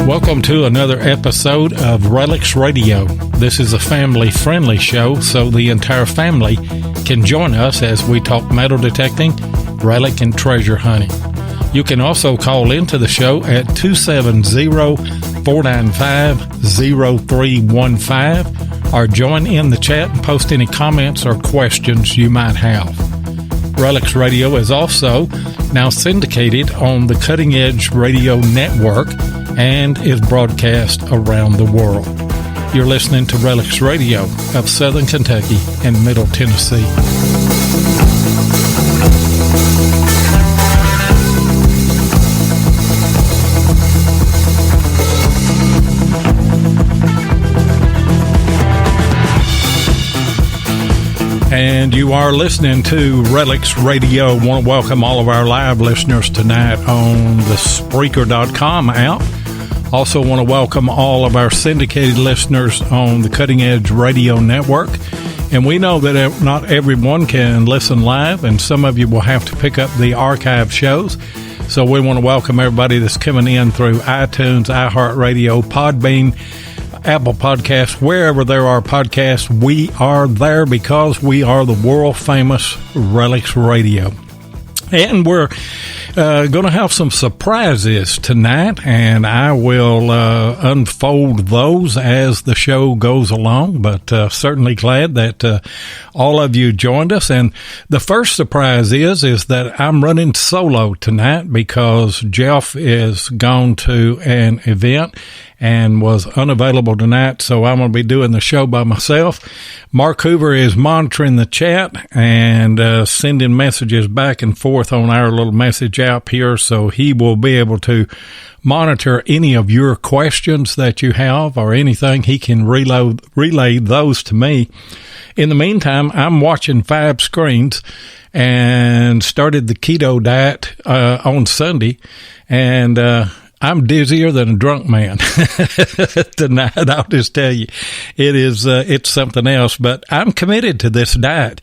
Welcome to another episode of RELICS Radio. This is a family-friendly show, so the entire family can join us as we talk metal detecting, relic, and treasure hunting. You can also call into the show at 270-495-0315 or join in the chat and post any comments or questions you might have. RELICS Radio is also now syndicated on the Cutting Edge Radio Network and is broadcast around the world. You're listening to RELICS Radio of Southern Kentucky and Middle Tennessee. And you are listening to RELICS Radio. I want to welcome all of our live listeners tonight on the Spreaker.com app. Also want to welcome all of our syndicated listeners on the Cutting Edge Radio Network. And we know that not everyone can listen live, and some of you will have to pick up the archive shows. So we want to welcome everybody that's coming in through iTunes, iHeartRadio, Podbean, Apple Podcasts, wherever there are podcasts. We are there because we are the world-famous RELICS Radio. And we're going to have some surprises tonight, and I will unfold those as the show goes along, but certainly glad that all of you joined us. And the first surprise is that I'm running solo tonight because Jeff is gone to an event and was unavailable tonight, so I'm going to be doing the show by myself. Mark Hoover is monitoring the chat and sending messages back and forth on our little message app here, so he will be able to monitor any of your questions that you have or anything. He can relay those to me. In the meantime, I'm watching 5 screens and started the keto diet on Sunday, and I'm dizzier than a drunk man tonight. I'll just tell you, it's something else, but I'm committed to this diet.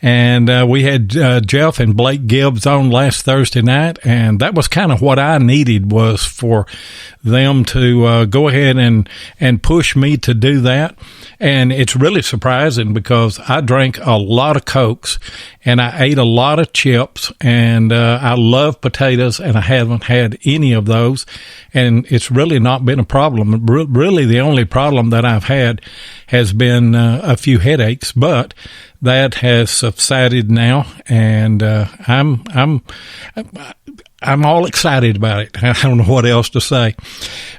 And we had Jeff and Blake Gibbs on last Thursday night, and that was kind of what I needed, was for them to go ahead and push me to do that. And it's really surprising because I drank a lot of Cokes and I ate a lot of chips, and I love potatoes, and I haven't had any of those. And it's really not been a problem. Really, the only problem that I've had has been a few headaches, but that has subsided now, and I'm all excited about it. I don't know what else to say.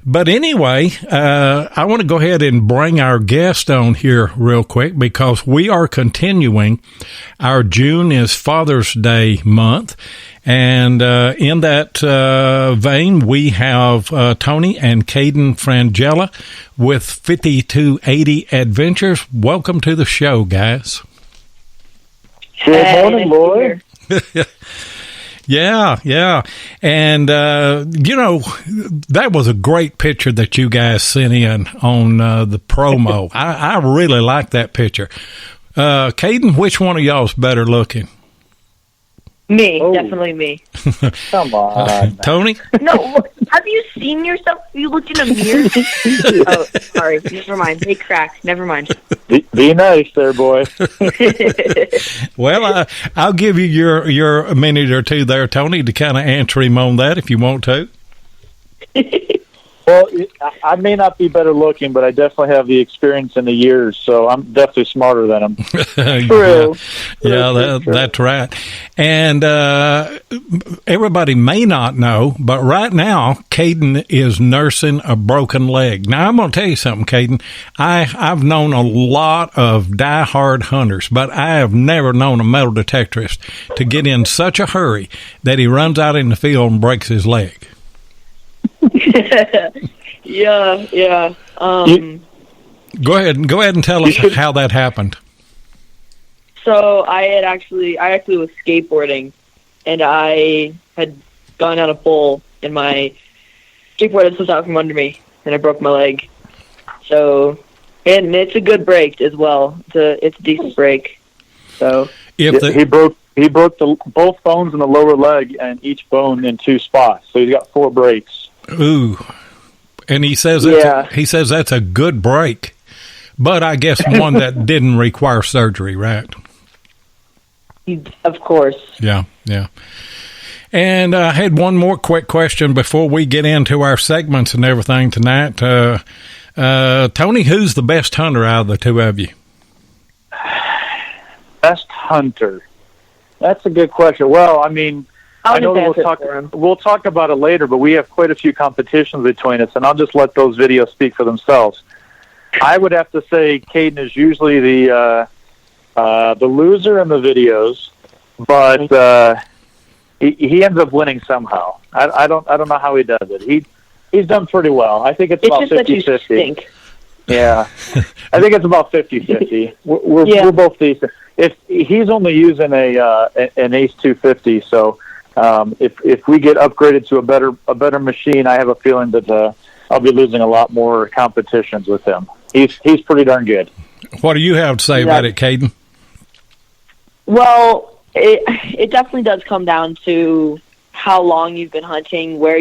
But anyway, I want to go ahead and bring our guest on here real quick because we are continuing. Our June is Father's Day month. And in that vein, we have Tony and Caden Frangella with 5280 Adventures. Welcome to the show, guys. Good morning, boy. Yeah. And, that was a great picture that you guys sent in on the promo. I really like that picture. Caden, which one of y'all's better looking? Me, definitely me. Come on. Tony? No, have you seen yourself? You looked in a mirror? Oh, sorry. Never mind. They cracked. Never mind. Be nice there, boy. Well, I'll give you your minute or two there, Tony, to kind of answer him on that if you want to. Well, I may not be better looking, but I definitely have the experience in the years, so I'm definitely smarter than him. True. Yeah, that's right. And everybody may not know, but right now, Caden is nursing a broken leg. Now, I'm going to tell you something, Caden. I've known a lot of diehard hunters, but I have never known a metal detectorist to get in such a hurry that he runs out in the field and breaks his leg. Yeah. Go ahead and tell us how that happened. So I actually was skateboarding, and I had gone down a pole, and my skateboard had slipped out from under me, and I broke my leg. So, and it's a good break as well. It's a decent break. So he broke both bones in the lower leg and each bone in 2 spots. So he's got 4 breaks. Ooh, and he says that's a good break, but I guess one that didn't require surgery, right? Of course. Yeah. And I had one more quick question before we get into our segments and everything tonight. Tony, who's the best hunter out of the two of you? Best hunter? That's a good question. Well, I mean, I know that we'll talk about it later, but we have quite a few competitions between us, and I'll just let those videos speak for themselves. I would have to say Caden is usually the loser in the videos, but he ends up winning somehow. I don't know how he does it. He's done pretty well. I think it's about 50-50. Yeah, I think it's about 50-50. We're both decent. If he's only using an Ace 250, so if we get upgraded to a better machine, I have a feeling that I'll be losing a lot more competitions with him. He's pretty darn good. What do you have to say about it, Caden? Well, it definitely does come down to how long you've been hunting, where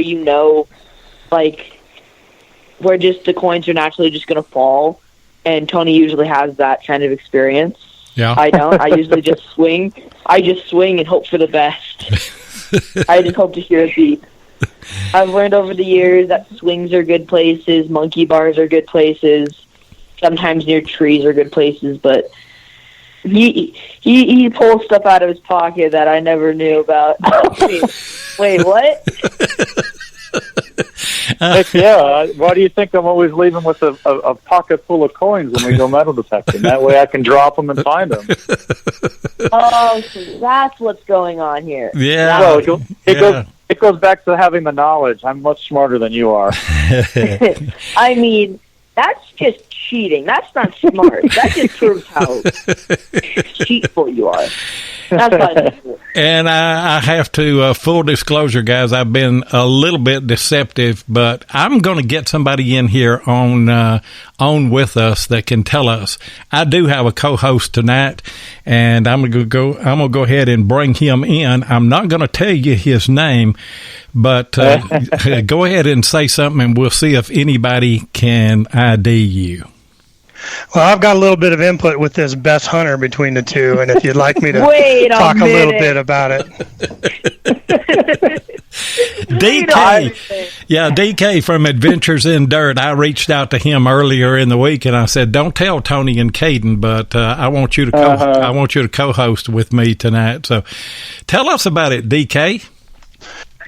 where just the coins are naturally just going to fall, and Tony usually has that kind of experience. Yeah. I don't. I usually just swing. I just swing and hope for the best. I just hope to hear a beep. I've learned over the years that swings are good places, monkey bars are good places, sometimes near trees are good places, but he pulls stuff out of his pocket that I never knew about. Wait, what? Heck yeah. Why do you think I'm always leaving with a pocket full of coins when we go metal detecting? That way I can drop them and find them. Oh, so that's what's going on here. Yeah. Well, it goes back to having the knowledge. I'm much smarter than you are. I mean, that's just cheating. That's not smart. That just proves how cheatful you are. That's fine. And I have to, full disclosure, guys, I've been a little bit deceptive, but I'm going to get somebody in here on with us that can tell us. I do have a co-host tonight, and I'm going to go ahead and bring him in. I'm not going to tell you his name, but go ahead and say something, and we'll see if anybody can ID you. Well, I've got a little bit of input with this best hunter between the two, and if you'd like me to talk a little bit about it. DK from Adventures in Dirt, I reached out to him earlier in the week, and I said, don't tell Tony and Caden, but I want you to I want you to co-host with me tonight. So tell us about it, DK.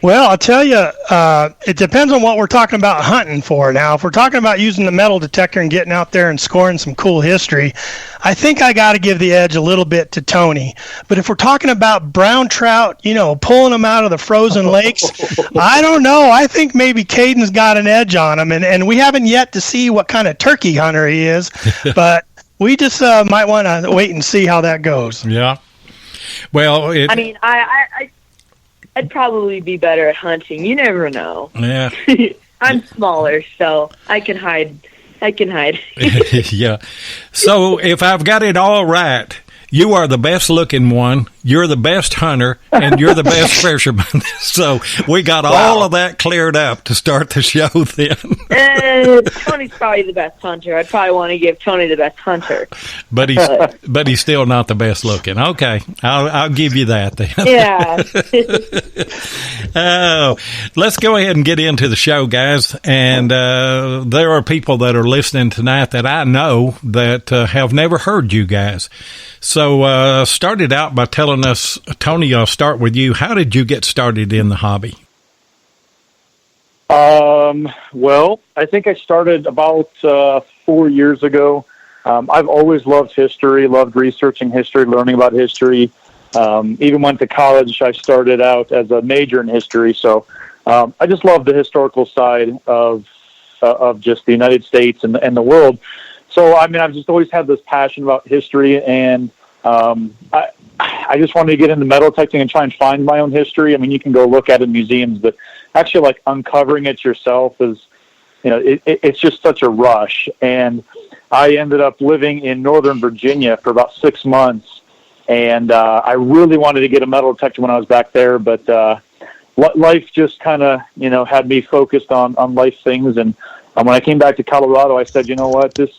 Well, I'll tell you, it depends on what we're talking about hunting for. Now, if we're talking about using the metal detector and getting out there and scoring some cool history, I think I got to give the edge a little bit to Tony. But if we're talking about brown trout, pulling them out of the frozen lakes, I don't know. I think maybe Caden's got an edge on him, and we haven't yet to see what kind of turkey hunter he is, but we just might want to wait and see how that goes. Yeah. Well, I mean, I'd probably be better at hunting. You never know. Yeah. I'm smaller, so I can hide. Yeah. So if I've got it all right, you are the best looking one, you're the best hunter, and you're the best fisherman. So we got all of that cleared up to start the show then. Tony's probably the best hunter. I'd probably want to give Tony the best hunter. But he's still not the best looking. Okay, I'll give you that then. Yeah. Let's go ahead and get into the show, guys. And there are people that are listening tonight that I know that have never heard you guys. So started out by telling us, Tony, I'll start with you. How did you get started in the hobby? Well, I think I started about 4 years ago. I've always loved history, loved researching history, learning about history. Even went to college. I started out as a major in history. So I just love the historical side of just the United States and the world. So, I mean, I've just always had this passion about history, and I just wanted to get into metal detecting and try and find my own history. I mean, you can go look at it in museums, but actually, like, uncovering it yourself is, it's just such a rush. And I ended up living in Northern Virginia for about 6 months, and I really wanted to get a metal detector when I was back there, but life just kind of, had me focused on life things. And when I came back to Colorado, I said, you know what, this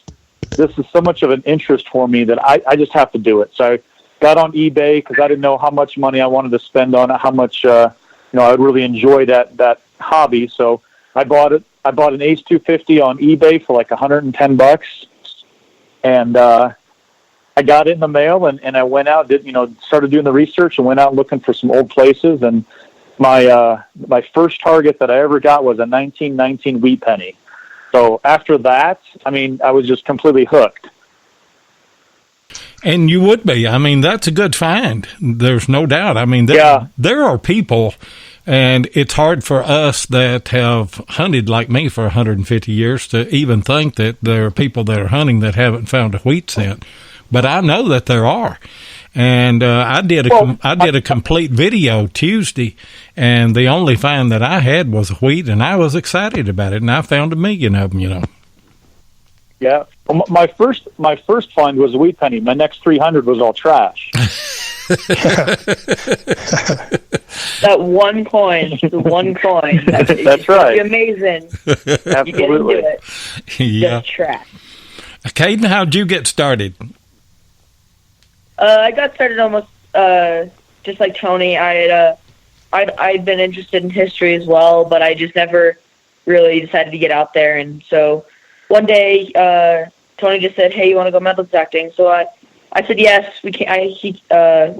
is so much of an interest for me that I just have to do it. So I got on eBay because I didn't know how much money I wanted to spend on it, how much, I would really enjoy that hobby. So I bought it. I bought an Ace 250 on eBay for like $110, and I got it in the mail, and I went out, started doing the research and went out looking for some old places. And my first target that I ever got was a 1919 wheat penny. So after that, I mean, I was just completely hooked. And you would be. I mean, that's a good find. There's no doubt. I mean, there are people, and it's hard for us that have hunted like me for 150 years to even think that there are people that are hunting that haven't found a wheat scent. But I know that there are. And I did a complete video Tuesday, and the only find that I had was a wheat, and I was excited about it, and I found 1 million of them, Yeah. Well, my first find was a wheat penny. My next 300 was all trash. That one coin, the one coin. That's right. Amazing. Absolutely. You didn't do it. Yeah. Just trash. Caden, how'd you get started? I got started almost just like Tony. I'd been interested in history as well, but I just never really decided to get out there. And so one day, Tony just said, "Hey, you want to go metal detecting?" So I said yes. We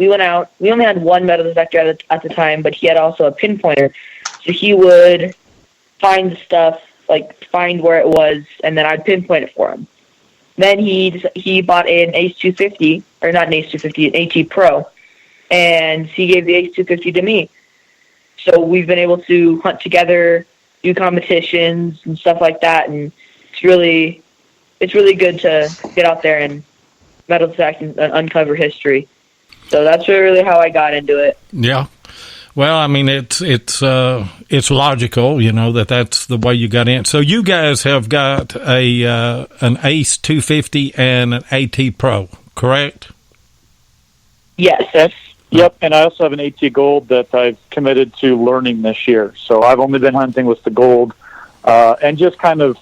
went out. We only had one metal detector at the time, but he had also a pinpointer. So he would find stuff, like find where it was, and then I'd pinpoint it for him. Then he bought an Ace 250, or not an Ace 250, an AT Pro, and he gave the Ace 250 to me. So we've been able to hunt together, do competitions and stuff like that, and it's really good to get out there and metal detect and uncover history. So that's really how I got into it. Yeah. Well, I mean, it's logical, that's the way you got in. So you guys have got an Ace 250 and an AT Pro, correct? Yes. Yep, and I also have an AT Gold that I've committed to learning this year. So I've only been hunting with the Gold, and just kind of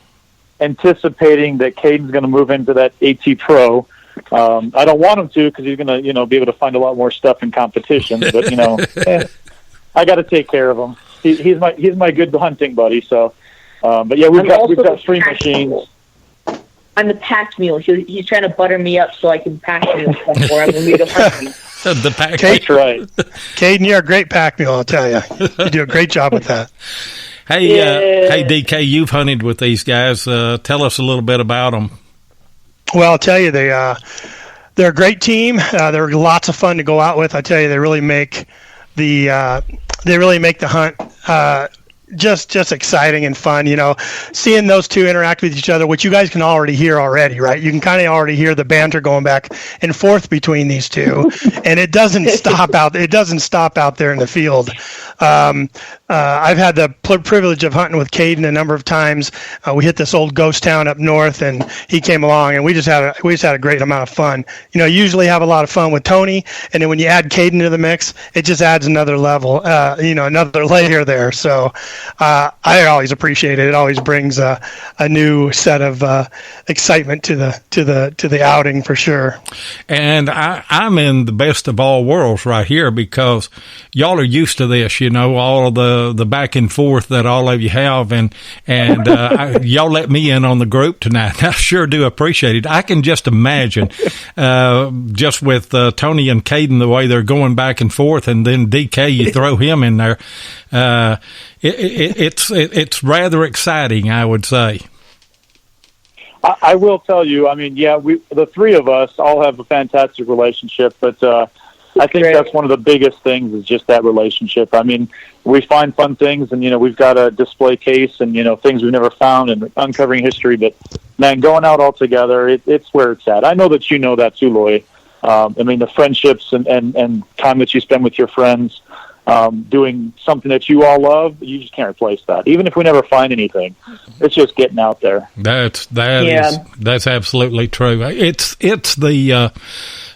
anticipating that Caden's going to move into that AT Pro. I don't want him to because he's going to, be able to find a lot more stuff in competitions, but I got to take care of him. He's my good hunting buddy. So, but yeah, we've got 3 machines. I'm the pack mule. He's trying to butter me up so I can pack mule stuff for him when we go hunting. The pack. That's right. Caden, you're a great pack mule, I'll tell you. You do a great job with that. Hey, hey, DK, you've hunted with these guys. Tell us a little bit about them. Well, I'll tell you, they're a great team. They're lots of fun to go out with. I tell you, they really make the hunt just exciting and fun. Seeing those two interact with each other, which you guys can already hear already, right? You can kind of already hear the banter going back and forth between these two, and it doesn't stop out. It doesn't stop out there in the field. I've had the privilege of hunting with Caden a number of times. We hit this old ghost town up north, and he came along, and we just had a great amount of fun. You usually have a lot of fun with Tony, and then when you add Caden to the mix, it just adds another level, another layer there. So I always appreciate it. It always brings a new set of excitement to the outing for sure. And I'm in the best of all worlds right here because y'all are used to this, all of the back and forth that all of you have, and y'all let me in on the group tonight. I sure do appreciate it. I can just imagine, just with Tony and Caden, the way they're going back and forth, and then DK, you throw him in there. It's rather exciting, I would say. I will tell you, I mean, the 3 of us all have a fantastic relationship, but I think that's one of the biggest things is just that relationship. I mean, we find fun things, and we've got a display case, and things we've never found, and uncovering history. But man, going out all together, it's where it's at. I know that you know that too, Loy. I mean, the friendships and time that you spend with your friends, doing something that you all love, you just can't replace that. Even if we never find anything, it's just getting out there. That's absolutely true. It's the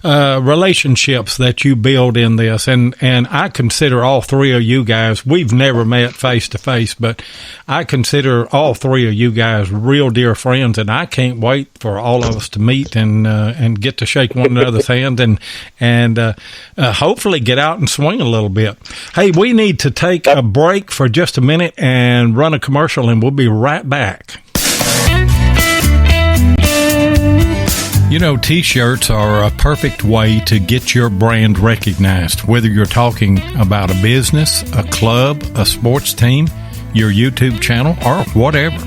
relationships that you build in this, and I consider all three of you guys, we've never met face to face, but I consider all three of you guys real dear friends, and I can't wait for all of us to meet and get to shake one another's hand and hopefully get out and swing a little bit. Hey, we need to take a break for just a minute and run a commercial, and we'll be right back. T-shirts are a perfect way to get your brand recognized, whether you're talking about a business, a club, a sports team, your YouTube channel, or whatever.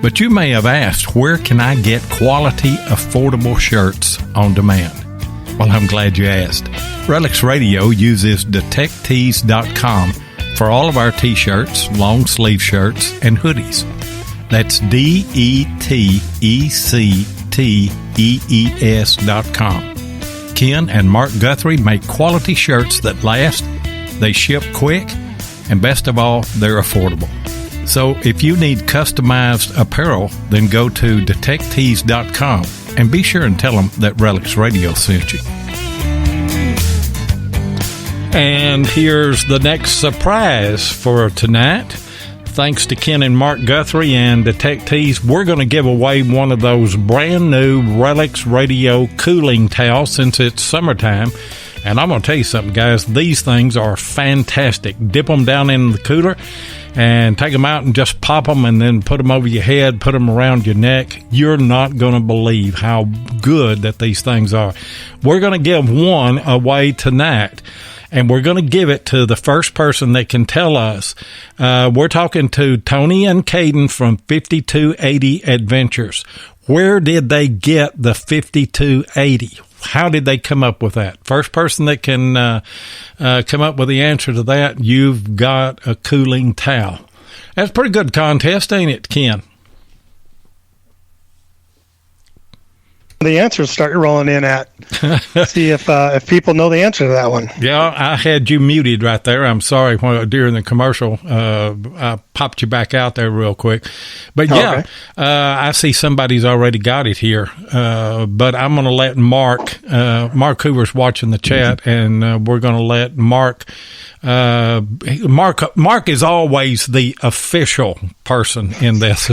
But you may have asked, where can I get quality, affordable shirts on demand? Well, I'm glad you asked. RELICS Radio uses DetectTees.com for all of our T-shirts, long sleeve shirts, and hoodies. That's DetectTees.com. Ken and Mark Guthrie make quality shirts that last, they ship quick, and best of all, they're affordable. So if you need customized apparel, then go to DetectTees.com and be sure and tell them that RELICS Radio sent you. And here's the next surprise for tonight. Thanks to Ken and Mark Guthrie and Detect Tees, we're going to give away one of those brand new RELICS Radio cooling towels since it's summertime. And I'm going to tell you something, guys. These things are fantastic. Dip them down in the cooler and take them out and just pop them and then put them over your head, put them around your neck. You're not going to believe how good that these things are. We're going to give one away tonight. And we're going to give it to the first person that can tell us. We're talking to Tony and Caden from 5280 Adventures. Where did they get the 5280? How did they come up with that? First person that can come up with the answer to that, you've got a cooling towel. That's a pretty good contest, ain't it, Ken? The answers start rolling in at. See if people know the answer to that one. Yeah, I had you muted right there. I'm sorry. During the commercial, I popped you back out there real quick. But yeah, okay. I see somebody's already got it here. But I'm going to let Mark Hoover's watching the chat, and we're going to let Mark is always the official person in this.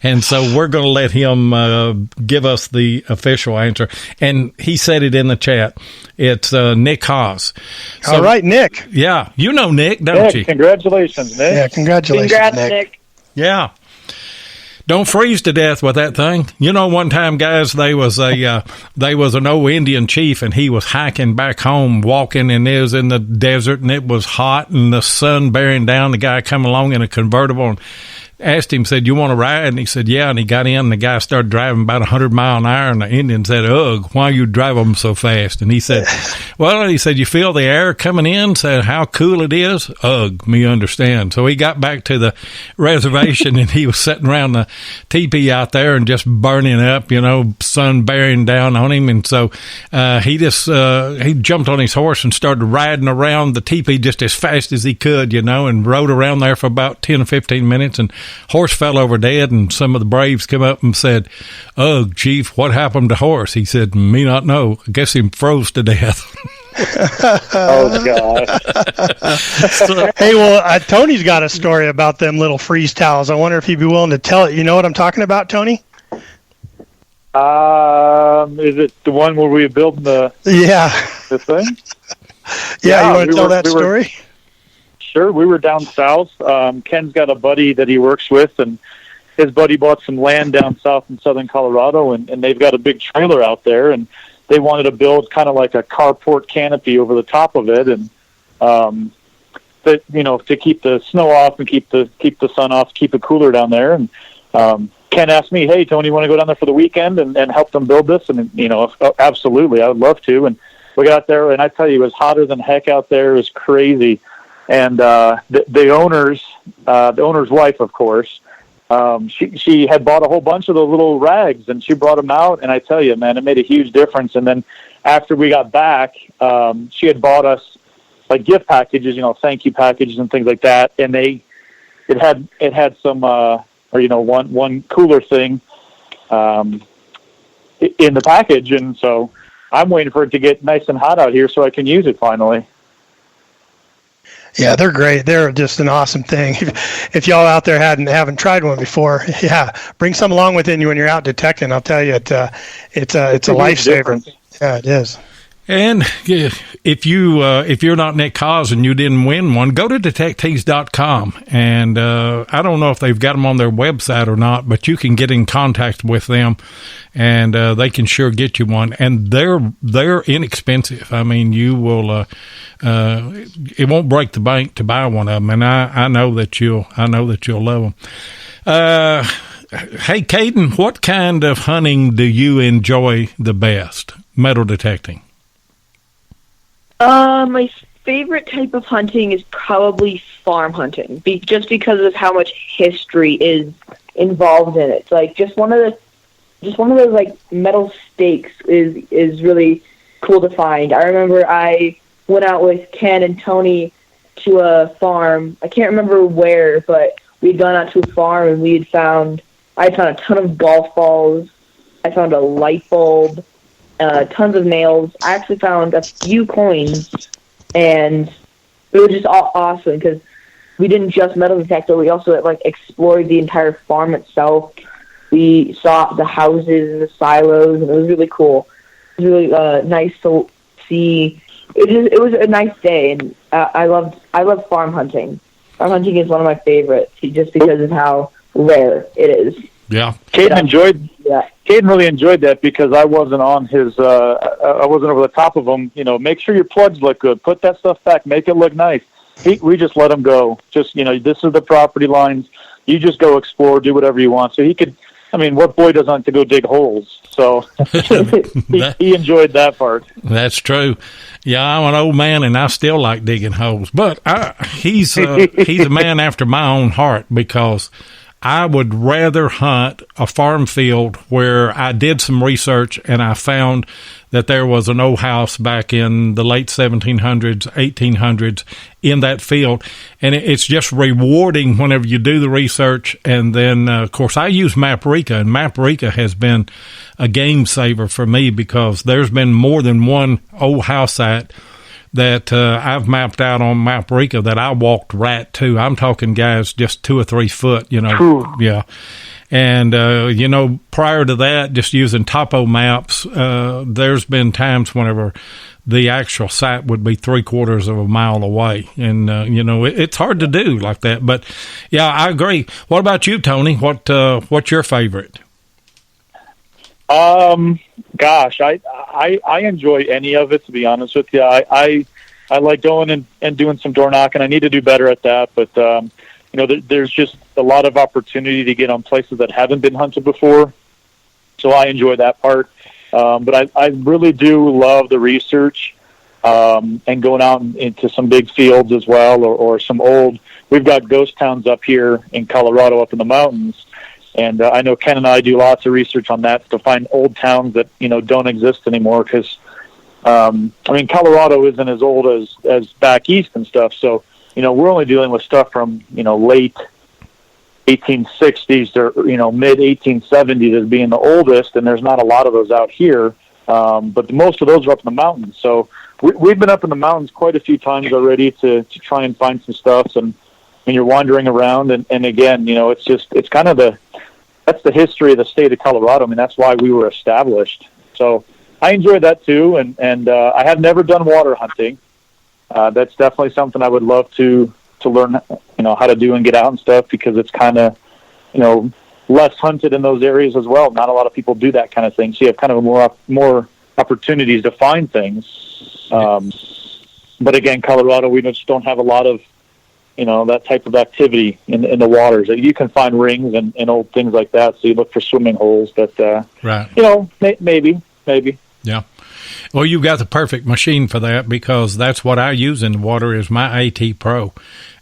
And so we're going to let him give us the official answer. And he said it in the chat. It's Nick Haas. So, all right, Nick. Yeah, you know Nick, don't you? Congratulations, Nick. Yeah, congratulations, Congrats, Nick. Yeah. Don't freeze to death with that thing. One time, guys, there was an old Indian chief, and he was hiking back home, walking, and it was in the desert, and it was hot, and the sun bearing down. The guy come along in a convertible and asked him, said, "You want to ride?" And he said, "Yeah." And he got in, and the guy started driving about 100 miles an hour, and the Indian said, "Ugh, why you drive them so fast?" And he said, "Well," he said, "you feel the air coming in, said how cool it is?" "Ugh, me understand." So he got back to the reservation, and he was sitting around the teepee out there and just burning up, sun bearing down on him. And so he jumped on his horse and started riding around the teepee just as fast as he could, and rode around there for about 10 or 15 minutes, and horse fell over dead, and some of the braves come up and said, "Ugh, Chief, what happened to horse?" He said, "Me not know. I guess he froze to death." Oh, gosh. Hey, well, Tony's got a story about them little freeze towels. I wonder if he'd be willing to tell it. You know what I'm talking about, Tony? Is it the one where we built the thing? Yeah, you want to tell that story? Sure. We were down south. Ken's got a buddy that he works with, and his buddy bought some land down south in southern Colorado, and they've got a big trailer out there, and they wanted to build kind of like a carport canopy over the top of it, and to keep the snow off and keep the sun off, keep it cooler down there. And Ken asked me, "Hey, Tony, you want to go down there for the weekend and help them build this?" And absolutely, I would love to. And we got there, and I tell you, it was hotter than heck out there. It was crazy. And the owner's wife, of course, she had bought a whole bunch of the little rags, and she brought them out. And I tell you, man, it made a huge difference. And then after we got back, she had bought us like gift packages, thank you packages and things like that. And it had some, one cooler thing in the package. And so I'm waiting for it to get nice and hot out here so I can use it finally. Yeah, they're great. They're just an awesome thing. If y'all out there haven't tried one before, bring some along with you when you're out detecting. I'll tell you, it's a lifesaver. Yeah, it is. And if you're not Nick Cos and you didn't win one, go to detectees.com. And I don't know if they've got them on their website or not, but you can get in contact with them, and they can sure get you one. And they're inexpensive. I mean, you will it won't break the bank to buy one of them. And I know that you'll love them. Hey, Caden, what kind of hunting do you enjoy the best? Metal detecting. My favorite type of hunting is probably farm hunting, just because of how much history is involved in it. Like just one of those like metal stakes is really cool to find. I remember I went out with Ken and Tony to a farm. I can't remember where, but we'd gone out to a farm and I found a ton of golf balls. I found a light bulb. Tons of nails. I actually found a few coins, and it was just awesome because we didn't just metal detect, but we also explored the entire farm itself. We saw the houses and the silos, and it was really cool. It was really nice to see. It was a nice day, and I love farm hunting. Farm hunting is one of my favorites, just because of how rare it is. Yeah, Caden really enjoyed that because I wasn't on his. I wasn't over the top of him. Make sure your plugs look good. Put that stuff back. Make it look nice. We just let him go. Just this is the property lines. You just go explore, do whatever you want. So he could. I mean, what boy doesn't like to go dig holes? So he enjoyed that part. That's true. Yeah, I'm an old man and I still like digging holes. But he's a man after my own heart because I would rather hunt a farm field where I did some research and I found that there was an old house back in the late 1700s, 1800s in that field. And it's just rewarding whenever you do the research. And then, of course, I use Maprika, and Maprika has been a game saver for me because there's been more than one old house site that I've mapped out on Maprika that I walked right to. I'm talking, guys, just 2 or 3 foot, Yeah. And, prior to that, just using topo maps, there's been times whenever the actual site would be 3/4 of a mile away. And, it's hard to do like that. But, yeah, I agree. What about you, Tony? What's your favorite? Gosh, I enjoy any of it, to be honest with you. I like going and doing some door knocking. I need to do better at that, but there's just a lot of opportunity to get on places that haven't been hunted before. So I enjoy that part. But I really do love the research, and going out into some big fields as well, or some we've got ghost towns up here in Colorado, up in the mountains. And I know Ken and I do lots of research on that to find old towns that, don't exist anymore. Because, Colorado isn't as old as back east and stuff. So, we're only dealing with stuff from, late 1860s or, mid 1870s as being the oldest. And there's not a lot of those out here. But most of those are up in the mountains. So we've been up in the mountains quite a few times already to try and find some stuff. And you're wandering around. And again, it's kind of that's the history of the state of Colorado. I mean, that's why we were established. So I enjoy that too. And I have never done water hunting. That's definitely something I would love to learn, how to do and get out and stuff, because it's kind of, less hunted in those areas as well. Not a lot of people do that kind of thing. So you have kind of more opportunities to find things. But again, Colorado, we just don't have a lot of, that type of activity in the waters. You can find rings and old things like that. So you look for swimming holes, but, right. Maybe. Yeah. Well, you've got the perfect machine for that, because that's what I use in the water is my AT Pro.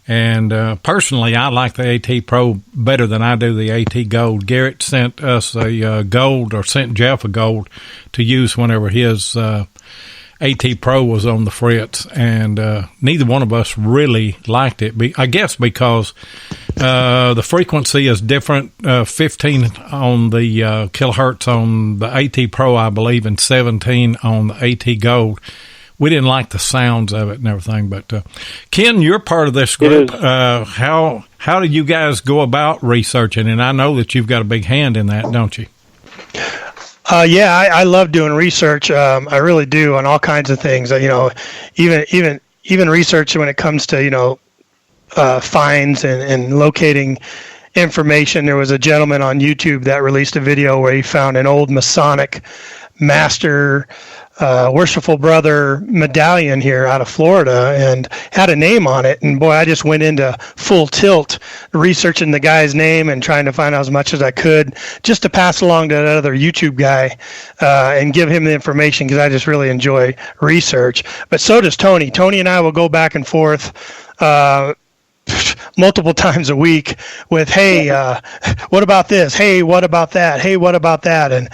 And personally, I like the AT Pro better than I do the AT Gold. Garrett sent us a gold, or sent Jeff a gold to use whenever his AT Pro was on the frets, and neither one of us really liked it. I guess because the frequency is different, 15 on the kilohertz on the AT Pro, I believe, and 17 on the AT Gold. We didn't like the sounds of it and everything. But Ken, you're part of this group. How do you guys go about researching? And I know that you've got a big hand in that, don't you? Yeah, I love doing research. I really do, on all kinds of things. Even research when it comes to finds and locating information. There was a gentleman on YouTube that released a video where he found an old Masonic master worshipful brother medallion here out of Florida, and had a name on it. And boy, I just went into full tilt researching the guy's name and trying to find out as much as I could, just to pass along to that other YouTube guy and give him the information, because I just really enjoy research. But so does Tony. Tony and I will go back and forth multiple times a week with, hey, what about this? Hey, what about that? Hey, what about that? And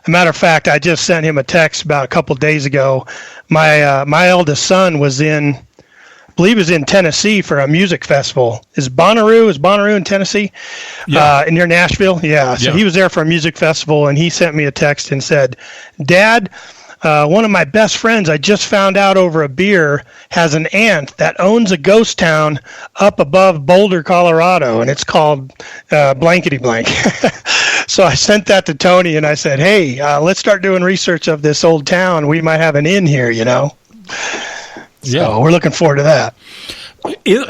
a matter of fact, I just sent him a text about a couple of days ago. My eldest son was in Tennessee for a music festival. Is Bonnaroo in Tennessee? Yeah. Near Nashville? Yeah. So he was there for a music festival, and he sent me a text and said, Dad, one of my best friends I just found out over a beer has an aunt that owns a ghost town up above Boulder, Colorado, and it's called blankety blank. So I sent that to Tony, and I said, hey, let's start doing research of this old town. We might have an inn here, Yeah. So we're looking forward to that.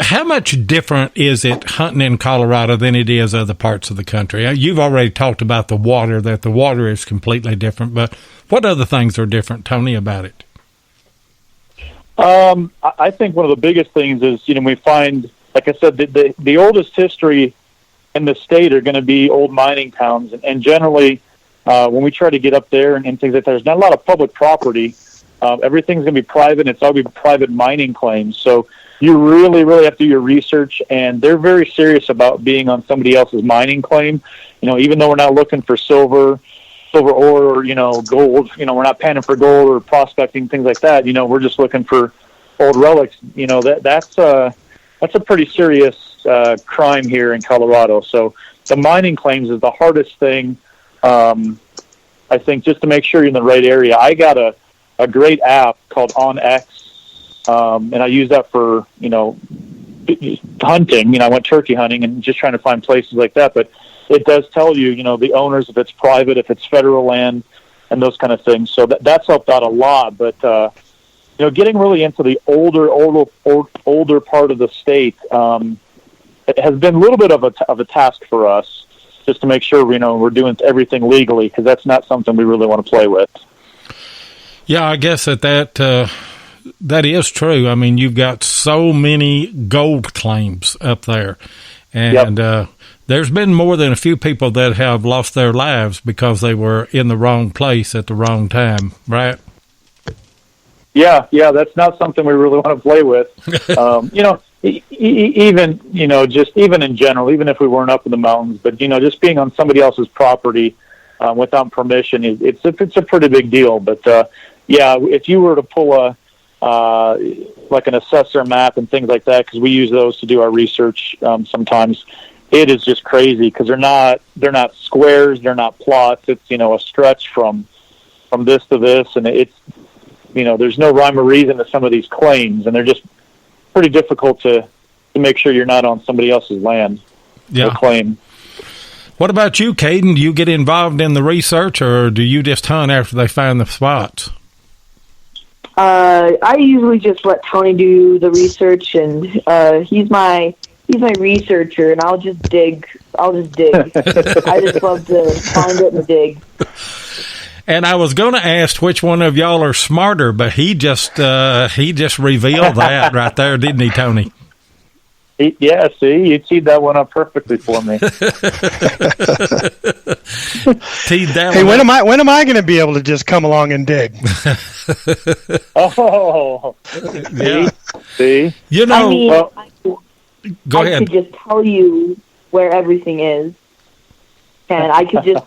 How much different is it hunting in Colorado than it is other parts of the country? You've already talked about the water, that the water is completely different, but what other things are different, Tony, about it? I think one of the biggest things is, we find, like I said, the oldest history in the state are going to be old mining towns. And generally, when we try to get up there and things like that, there's not a lot of public property. Everything's going to be private, and it's all going to be private mining claims. So you really, really have to do your research, and they're very serious about being on somebody else's mining claim. Even though we're not looking for silver ore, or, gold, we're not panning for gold or prospecting, things like that. We're just looking for old relics. That's a pretty serious crime here in Colorado. So the mining claims is the hardest thing, I think, just to make sure you're in the right area. I got a great app called OnX, and I use that for, hunting. I went turkey hunting and just trying to find places like that. But it does tell you, the owners, if it's private, if it's federal land, and those kind of things. So that's helped out a lot. But, getting really into the older part of the state, it has been a little bit of a task for us, just to make sure we're doing everything legally, because that's not something we really want to play with. Yeah, I guess that is true. I mean, you've got so many gold claims up there, and there's been more than a few people that have lost their lives because they were in the wrong place at the wrong time, right? Yeah, that's not something we really want to play with. Even in general, even if we weren't up in the mountains, but just being on somebody else's property without permission, it's a pretty big deal. But if you were to pull like an assessor map and things like that, because we use those to do our research sometimes, it is just crazy, because they're not squares, they're not plots. It's a stretch from this to this, and it's there's no rhyme or reason to some of these claims, and they're just pretty difficult to make sure you're not on somebody else's land or claim. What about you, Caden? Do you get involved in the research, or do you just hunt after they find the spots? I usually just let Tony do the research, and he's my researcher, and I'll just dig. I just love to find it and dig. And I was going to ask which one of y'all are smarter, but he just revealed that right there, didn't he, Tony? Yeah, see, you teed that one up perfectly for me. Teed that hey, one when am I going to be able to just come along and dig? Oh, yeah. See, You know, I mean, go I ahead. could just tell you where everything is, and I could just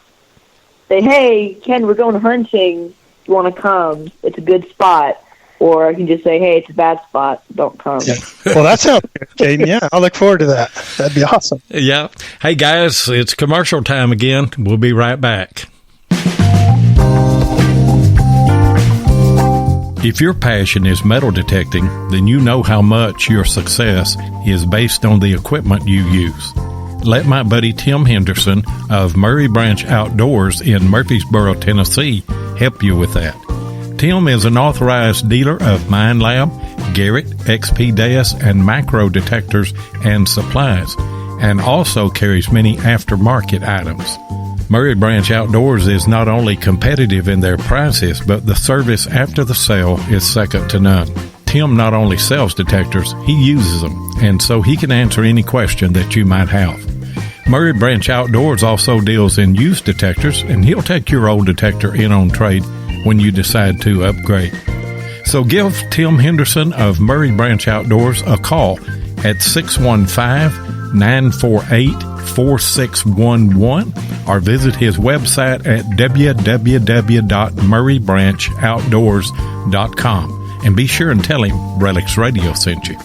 say, "Hey, Ken, we're going hunting. You want to come? It's a good spot." Or I can just say, "Hey, it's a bad spot. Don't come." Yeah. Well, that sounds good, Caden. Yeah, I'll look forward to that. That'd be awesome. Yeah. Hey, guys, it's commercial time again. We'll be right back. If your passion is metal detecting, then you know how much your success is based on the equipment you use. Let my buddy Tim Henderson of Murray Branch Outdoors in Murfreesboro, Tennessee, help you with that. Tim is an authorized dealer of Mine Lab, Garrett, XP-DES, and macro detectors and supplies, and also carries many aftermarket items. Murray Branch Outdoors is not only competitive in their prices, but the service after the sale is second to none. Tim not only sells detectors, he uses them, and so he can answer any question that you might have. Murray Branch Outdoors also deals in used detectors, and he'll take your old detector in on trade when you decide to upgrade. So give Tim Henderson of Murray Branch Outdoors a call at 615-948-4611 or visit his website at www.murraybranchoutdoors.com, and be sure and tell him RELICS Radio sent you.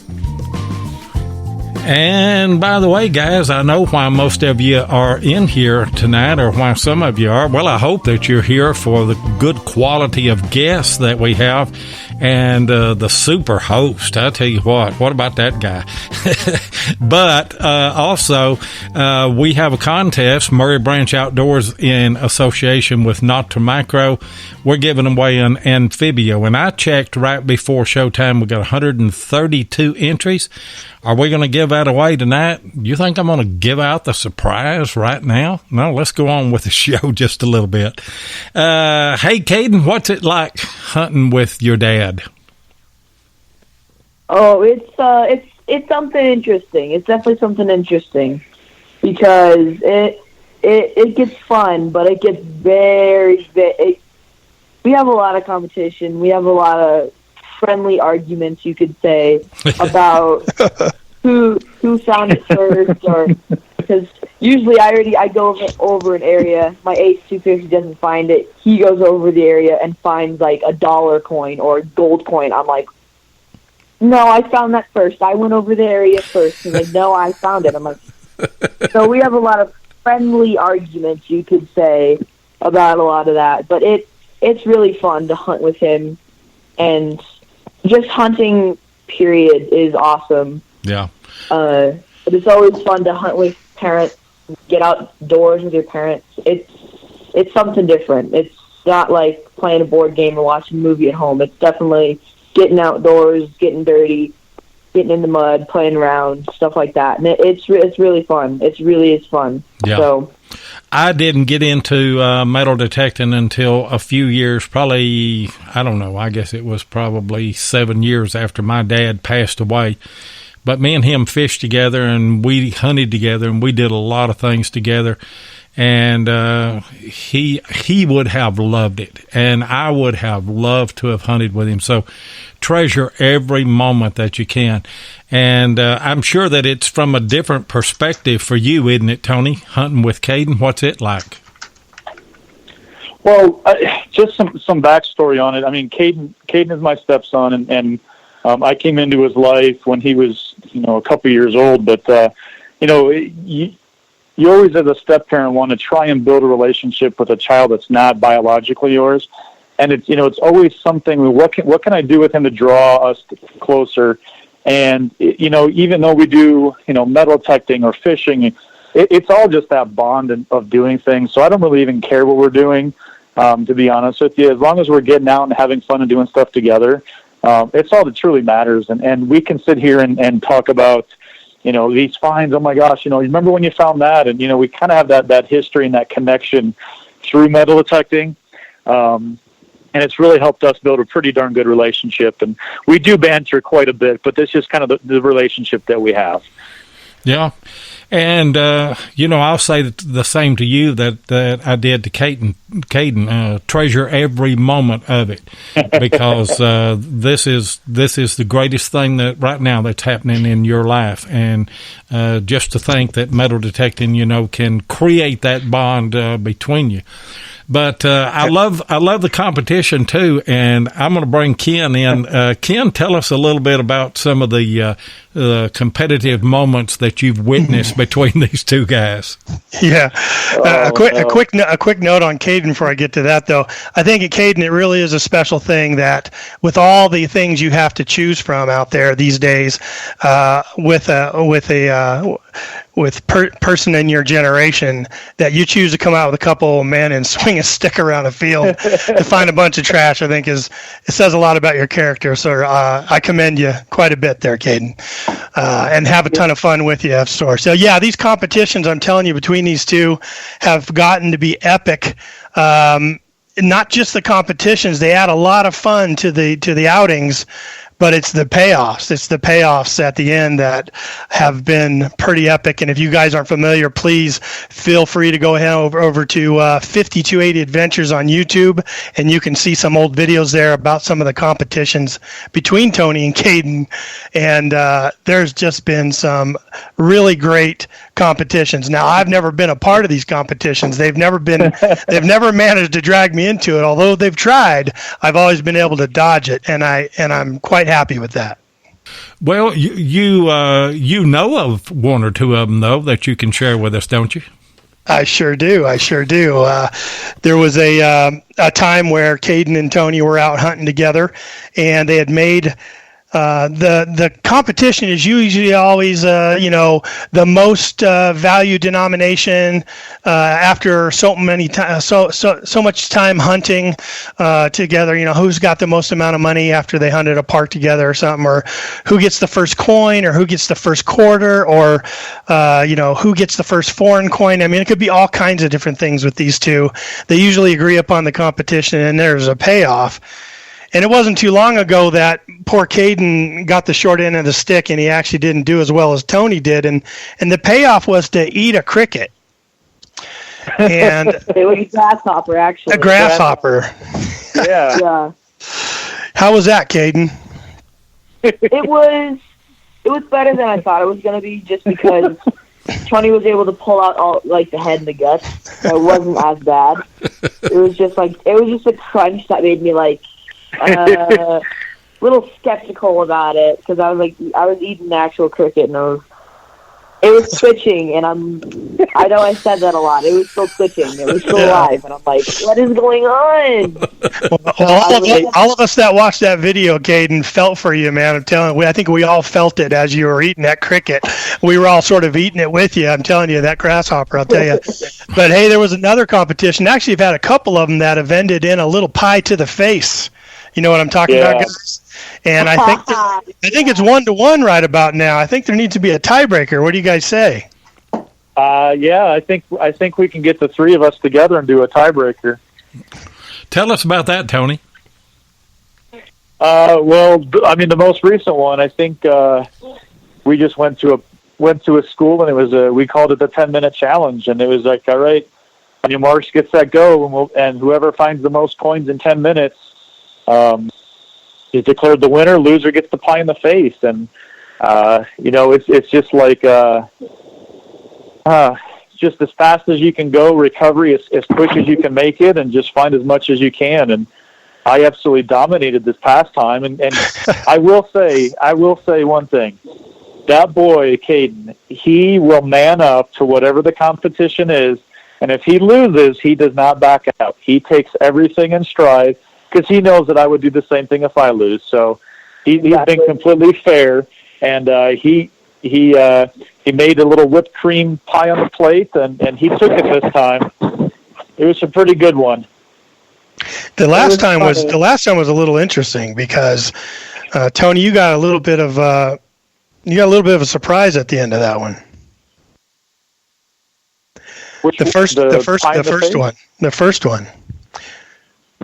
And by the way, guys, I know why most of you are in here tonight, or why some of you are. Well, I hope that you're here for the good quality of guests that we have and the super host. I tell you what about that guy? But also, we have a contest, Murray Branch Outdoors in association with Not to Micro. We're giving away an Amphibio, and I checked right before showtime. We got 132 entries. Are we going to give that away tonight? You think I'm going to give out the surprise right now? No, let's go on with the show just a little bit. Hey, Caden, what's it like hunting with your dad? Oh, it's something interesting. It's definitely something interesting because it gets fun, but it gets very. We have a lot of competition. We have a lot of friendly arguments, you could say, about who found it first, or because usually I go over an area, my Ace 250 doesn't find it, he goes over the area and finds like a dollar coin or a gold coin. I'm like, no, I found that first. I went over the area first. He's like, no, I found it. I'm like, so we have a lot of friendly arguments, you could say, about a lot of that, but it's really fun to hunt with him, and just hunting, period, is awesome. Yeah. But it's always fun to hunt with parents, get outdoors with your parents. It's something different. It's not like playing a board game or watching a movie at home. It's definitely getting outdoors, getting dirty, getting in the mud, playing around, stuff like that. And it's really fun. It really is fun. Yeah. So I didn't get into metal detecting until a few years, probably, I don't know, I guess it was probably 7 years after my dad passed away. But me and him fished together, and we hunted together, and we did a lot of things together. And he would have loved it, and I would have loved to have hunted with him. So treasure every moment that you can. And I'm sure that it's from a different perspective for you, isn't it, Tony, hunting with Caden? What's it like? Well, just some backstory on it. I mean, Caden is my stepson, and I came into his life when he was, a couple years old. But, you always, as a step-parent, want to try and build a relationship with a child that's not biologically yours. And it's always something, what can I do with him to draw us closer? And, even though we do, metal detecting or fishing, it's all just that bond of doing things. So I don't really even care what we're doing, to be honest with you. As long as we're getting out and having fun and doing stuff together, it's all that truly matters. And we can sit here and talk about, these finds. Oh my gosh, remember when you found that? And, we kind of have that history and that connection through metal detecting. and it's really helped us build a pretty darn good relationship. And we do banter quite a bit, but this is kind of the relationship that we have. Yeah. And, I'll say the same to you that I did to Caden. Treasure every moment of it, because this is the greatest thing that right now that's happening in your life. And just to think that metal detecting, can create that bond between you. But I love the competition too, and I'm going to bring Ken in. Ken, tell us a little bit about some of the competitive moments that you've witnessed between these two guys. Yeah, a quick note on Caden before I get to that, though. I think at Caden it really is a special thing that with all the things you have to choose from out there these days, person in your generation, that you choose to come out with a couple of men and swing a stick around a field to find a bunch of trash, I think it says a lot about your character. So I commend you quite a bit there, Caden, and have a ton of fun with you, F-Store. So yeah, these competitions, I'm telling you, between these two have gotten to be epic. Not just the competitions, they add a lot of fun to the outings. But it's the payoffs. It's the payoffs at the end that have been pretty epic. And if you guys aren't familiar, please feel free to go ahead over to 5280 Adventures on YouTube, and you can see some old videos there about some of the competitions between Tony and Caden. And there's just been some really great competitions. Now, I've never been a part of these competitions. They've never managed to drag me into it. Although they've tried, I've always been able to dodge it, and I'm quite happy with that. Well, you know of one or two of them, though, that you can share with us, don't you? I sure do. There was a time where Caden and Tony were out hunting together, and they had made the competition is usually always the most value denomination after so much time hunting together. Who's got the most amount of money after they hunted a park together or something, or who gets the first coin, or who gets the first quarter, or who gets the first foreign coin. I mean, it could be all kinds of different things with these two. They usually agree upon the competition, and there's a payoff. And it wasn't too long ago that poor Caden got the short end of the stick, and he actually didn't do as well as Tony did. And the payoff was to eat a cricket. And it was a grasshopper, actually. A grasshopper. Yeah. Yeah. How was that, Caden? It was better than I thought it was going to be, just because Tony was able to pull out all the head and the guts. So it wasn't as bad. It was just a crunch that made me a little skeptical about it, because I was eating the actual cricket, and it was twitching, and I know I said that a lot. It was still twitching. It was still alive, and I'm like, what is going on? Well, all of us that watched that video, Caden, felt for you, man. I'm telling you, I think we all felt it as you were eating that cricket. We were all sort of eating it with you. I'm telling you, that grasshopper, I'll tell you. But hey, there was another competition. Actually, I've had a couple of them that have ended in a little pie to the face. You know what I'm talking about, guys? And I think it's 1-1 right about now. I think there needs to be a tiebreaker. What do you guys say? Yeah, I think we can get the three of us together and do a tiebreaker. Tell us about that, Tony. Well, I mean, the most recent one, I think we just went to a school, and it was we called it the 10-minute challenge, and it was like, all right, on your marks, get set, go, and whoever finds the most coins in 10 minutes is declared the winner. Loser gets the pie in the face, and it's just just as fast as you can go, recovery as quick as you can make it, and just find as much as you can. And I absolutely dominated this past time, and I will say one thing. That boy, Caden, he will man up to whatever the competition is, and if he loses, he does not back out. He takes everything in stride, because he knows that I would do the same thing if I lose. So he's been completely fair, and he made a little whipped cream pie on the plate, and he took it this time. It was a pretty good one. The last time was a little interesting because Tony, you got a little bit of a surprise at the end of that one. The first one.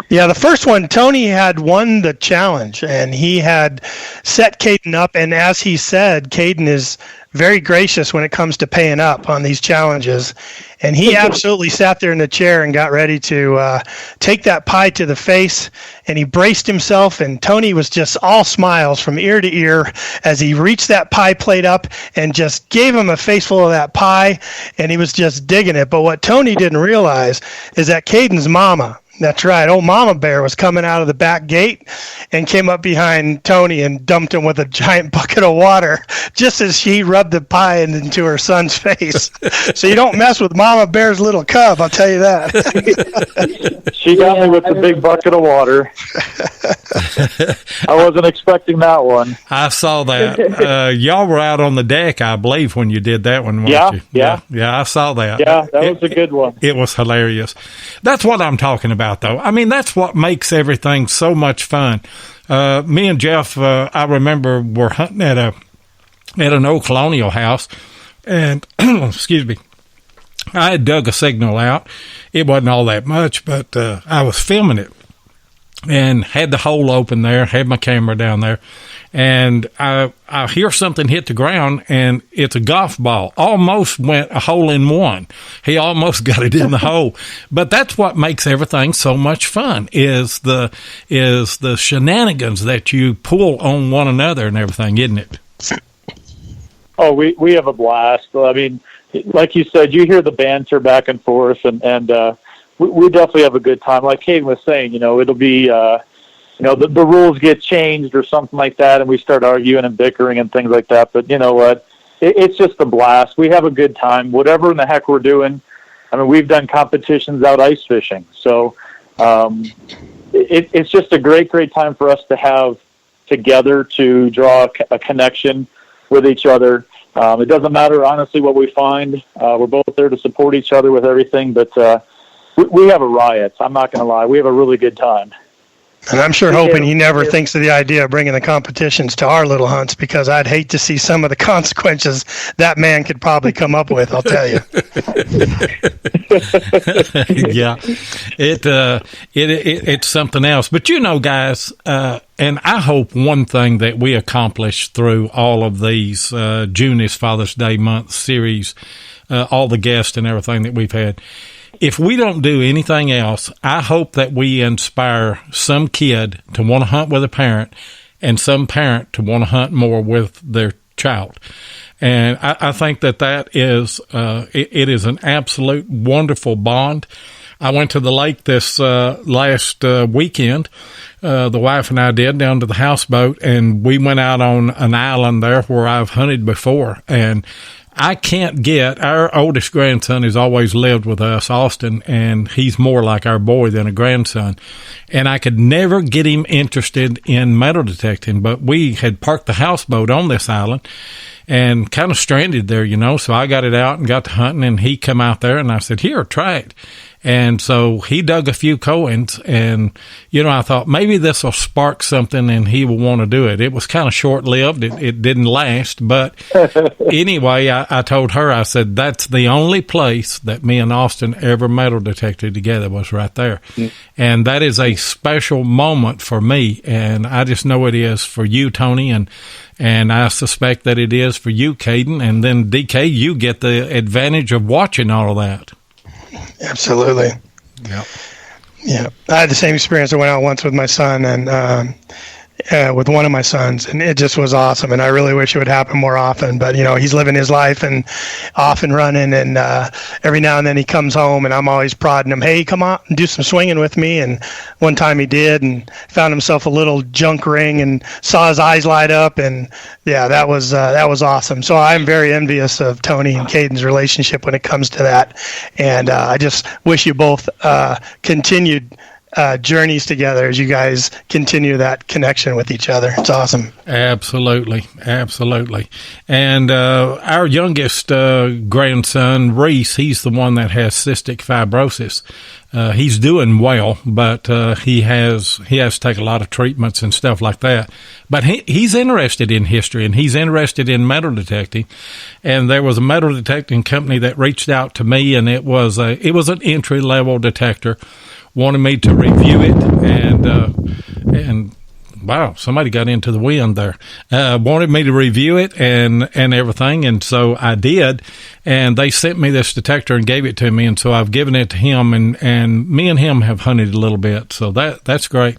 Yeah, the first one, Tony had won the challenge, and he had set Caden up. And as he said, Caden is very gracious when it comes to paying up on these challenges. And he absolutely sat there in the chair and got ready to take that pie to the face. And he braced himself, and Tony was just all smiles from ear to ear as he reached that pie plate up and just gave him a face full of that pie. And he was just digging it. But what Tony didn't realize is that Caden's mama, that's right, old Mama Bear, was coming out of the back gate and came up behind Tony and dumped him with a giant bucket of water just as she rubbed the pie into her son's face. So you don't mess with Mama Bear's little cub, I'll tell you that. She got me with the big bucket of water. I wasn't expecting that one. I saw that. Y'all were out on the deck, I believe, when you did that one, weren't you? Yeah, I saw that. Yeah, that was a good one. It was hilarious. That's what I'm talking about, though. I mean, that's what makes everything so much fun. Me and Jeff, I remember, were hunting at an old colonial house, and excuse me, I had dug a signal out. It wasn't all that much, but I was filming it and had the hole open there, had my camera down there, and I hear something hit the ground, and it's a golf ball. Almost went a hole in one. He almost got it in the hole. But that's what makes everything so much fun, is the shenanigans that you pull on one another and everything, isn't it? Oh, we have a blast. I mean, like you said, you hear the banter back and forth, and we definitely have a good time. Like Caden was saying, it'll be, the rules get changed or something like that, and we start arguing and bickering and things like that. But you know what? It's just a blast. We have a good time. Whatever in the heck we're doing. I mean, we've done competitions out ice fishing. So it's just a great time for us to have together to draw a connection with each other. It doesn't matter, honestly, what we find. We're both there to support each other with everything, but we have a riot. I'm not going to lie. We have a really good time. And I'm sure hoping he never thinks of the idea of bringing the competitions to our little hunts, because I'd hate to see some of the consequences that man could probably come up with, I'll tell you. Yeah, it's something else. But guys, and I hope one thing that we accomplished through all of these June is Father's Day month series, all the guests and everything that we've had, if we don't do anything else, I hope that we inspire some kid to want to hunt with a parent and some parent to want to hunt more with their child. And I think that is, it is an absolute wonderful bond. I went to the lake this last weekend. The wife and I did, down to the houseboat, and we went out on an island there where I've hunted before. And I can't get, our oldest grandson has always lived with us, Austin, and he's more like our boy than a grandson. And I could never get him interested in metal detecting, but we had parked the houseboat on this island and kind of stranded there, so I got it out and got to hunting, and he come out there, and I said, here, try it. And so he dug a few coins, and, I thought maybe this will spark something and he will want to do it. It was kind of short-lived. It didn't last. But anyway, I told her, I said, that's the only place that me and Austin ever metal detected together was right there. Mm. And that is a special moment for me. And I just know it is for you, Tony, and I suspect that it is for you, Caden. And then, DK, you get the advantage of watching all of that. Absolutely. Yeah. Yeah. I had the same experience. I went out once with my son and with one of my sons, and it just was awesome. And I really wish it would happen more often. But, he's living his life and off and running. And every now and then he comes home, and I'm always prodding him, hey, come on and do some swinging with me. And one time he did, and found himself a little junk ring and saw his eyes light up. And, yeah, that was awesome. So I'm very envious of Tony and Caden's relationship when it comes to that. And I just wish you both continued journeys together as you guys continue that connection with each other. It's awesome. Absolutely. And our youngest grandson, Reese, he's the one that has cystic fibrosis. He's doing well, but he has to take a lot of treatments and stuff like that. But he's interested in history, and he's interested in metal detecting. And there was a metal detecting company that reached out to me, and it was an entry-level detector wanted me to review it, and wow, somebody got into the wind there. Wanted me to review it and everything, and so I did. And they sent me this detector and gave it to me, and so I've given it to him, and me and him have hunted a little bit, so that's great.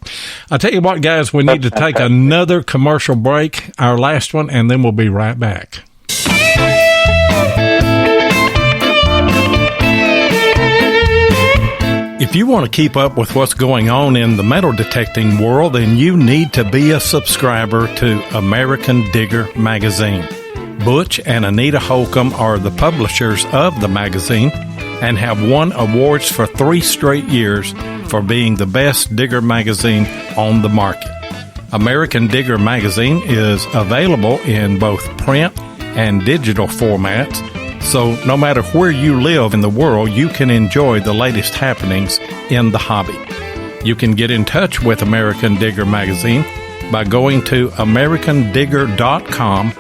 I tell you what, guys, we need to take another commercial break, our last one, and then we'll be right back. If you want to keep up with what's going on in the metal detecting world, then you need to be a subscriber to American Digger magazine. Butch and Anita Holcomb are the publishers of the magazine and have won awards for 3 straight years for being the best digger magazine on the market. American Digger magazine is available in both print and digital formats, so no matter where you live in the world, you can enjoy the latest happenings in the hobby. You can get in touch with American Digger magazine by going to americandigger.com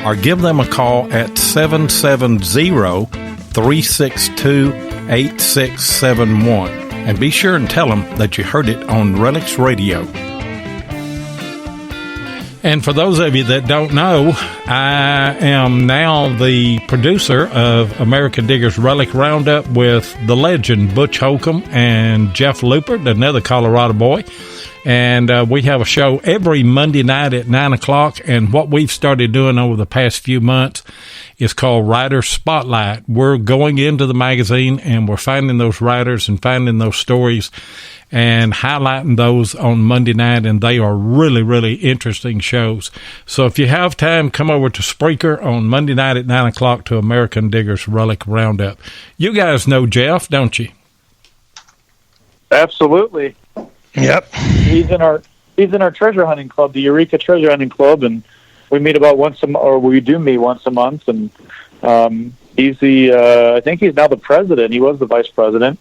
or give them a call at 770-362-8671. And be sure and tell them that you heard it on RELICS Radio. And for those of you that don't know, I am now the producer of American Digger's Relic Roundup with the legend Butch Holcomb and Jeff Lupert, another Colorado boy. And we have a show every Monday night at 9 o'clock. And what we've started doing over the past few months is called Writer Spotlight. We're going into the magazine and we're finding those writers and finding those stories and highlighting those on Monday night, and they are really, really interesting shows. So if you have time, come over to Spreaker on Monday night at 9 o'clock to American Digger's Relic Roundup. You guys know Jeff, don't you? Absolutely. Yep. He's in our treasure hunting club, the Eureka Treasure Hunting Club, and we meet about we do meet once a month, and he's I think he's now the president. He was the vice president.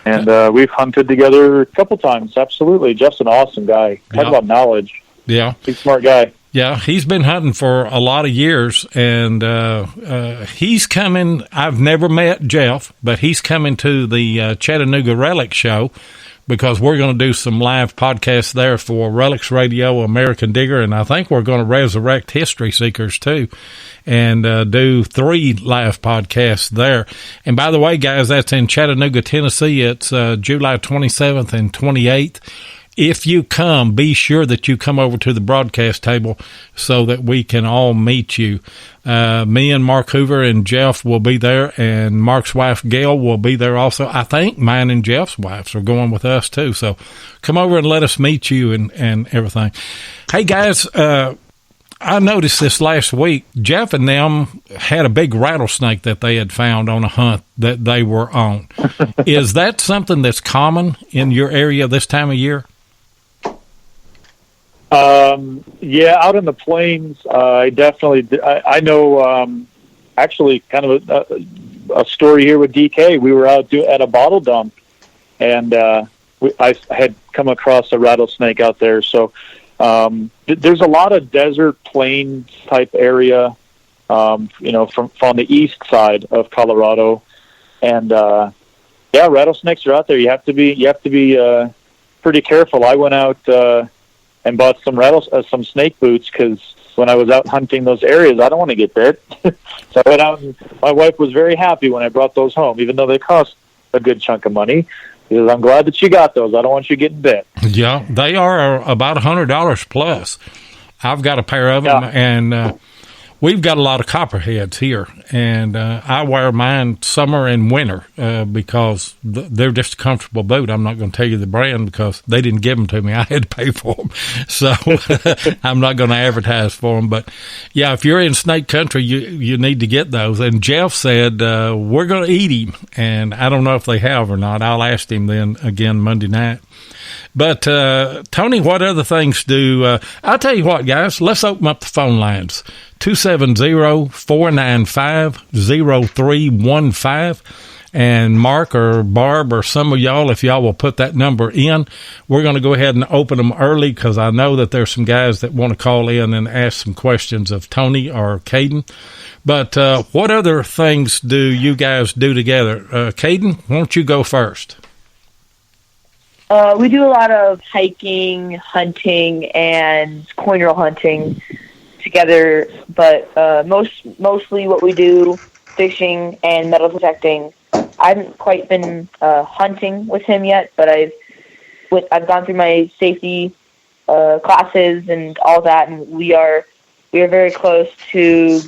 And we've hunted together a couple times. Absolutely. Jeff's an awesome guy. Talk about knowledge. Yeah. He's a smart guy. Yeah, he's been hunting for a lot of years, and he's coming. I've never met Jeff, but he's coming to the Chattanooga Relic Show because we're going to do some live podcasts there for RELICS Radio, American Digger, and I think we're going to resurrect History Seekers too and do 3 live podcasts there. And by the way, guys, that's in Chattanooga, Tennessee. It's July 27th and 28th. If you come, be sure that you come over to the broadcast table so that we can all meet you. Me and Mark Hoover and Jeff will be there, and Mark's wife, Gail, will be there also. I think mine and Jeff's wives are going with us, too. So come over and let us meet you and everything. Hey, guys, I noticed this last week. Jeff and them had a big rattlesnake that they had found on a hunt that they were on. Is that something that's common in your area this time of year? Yeah, out in the plains, I definitely, I know, actually kind of a story here with DK. We were out at a bottle dump, and I had come across a rattlesnake out there. So there's a lot of desert plain type area, from the east side of Colorado, and yeah, rattlesnakes are out there. You have to be pretty careful. I went out and bought some snake boots because when I was out hunting those areas, I don't want to get bit. So I went out, and my wife was very happy when I brought those home, even though they cost a good chunk of money. Because I'm glad that you got those. I don't want you getting bit. Yeah, they are about $100 plus. I've got a pair of them, and we've got a lot of copperheads here, and I wear mine summer and winter because they're just a comfortable boot. I'm not going to tell you the brand because they didn't give them to me. I had to pay for them, so I'm not going to advertise for them. But, yeah, if you're in snake country, you need to get those. And Jeff said, we're going to eat him, and I don't know if they have or not. I'll ask him then again Monday night. But, Tony, what other things do I'll tell you what, guys, let's open up the phone lines. 270-495-0315. And Mark or Barb or some of y'all, if y'all will put that number in, we're going to go ahead and open them early because I know that there's some guys that want to call in and ask some questions of Tony or Caden. But what other things do you guys do together? Caden, why don't you go first? We do a lot of hiking, hunting, and coin roll hunting together, but mostly what we do, fishing and metal detecting. I haven't quite been hunting with him yet, but I've gone through my safety classes and all that, and we are very close to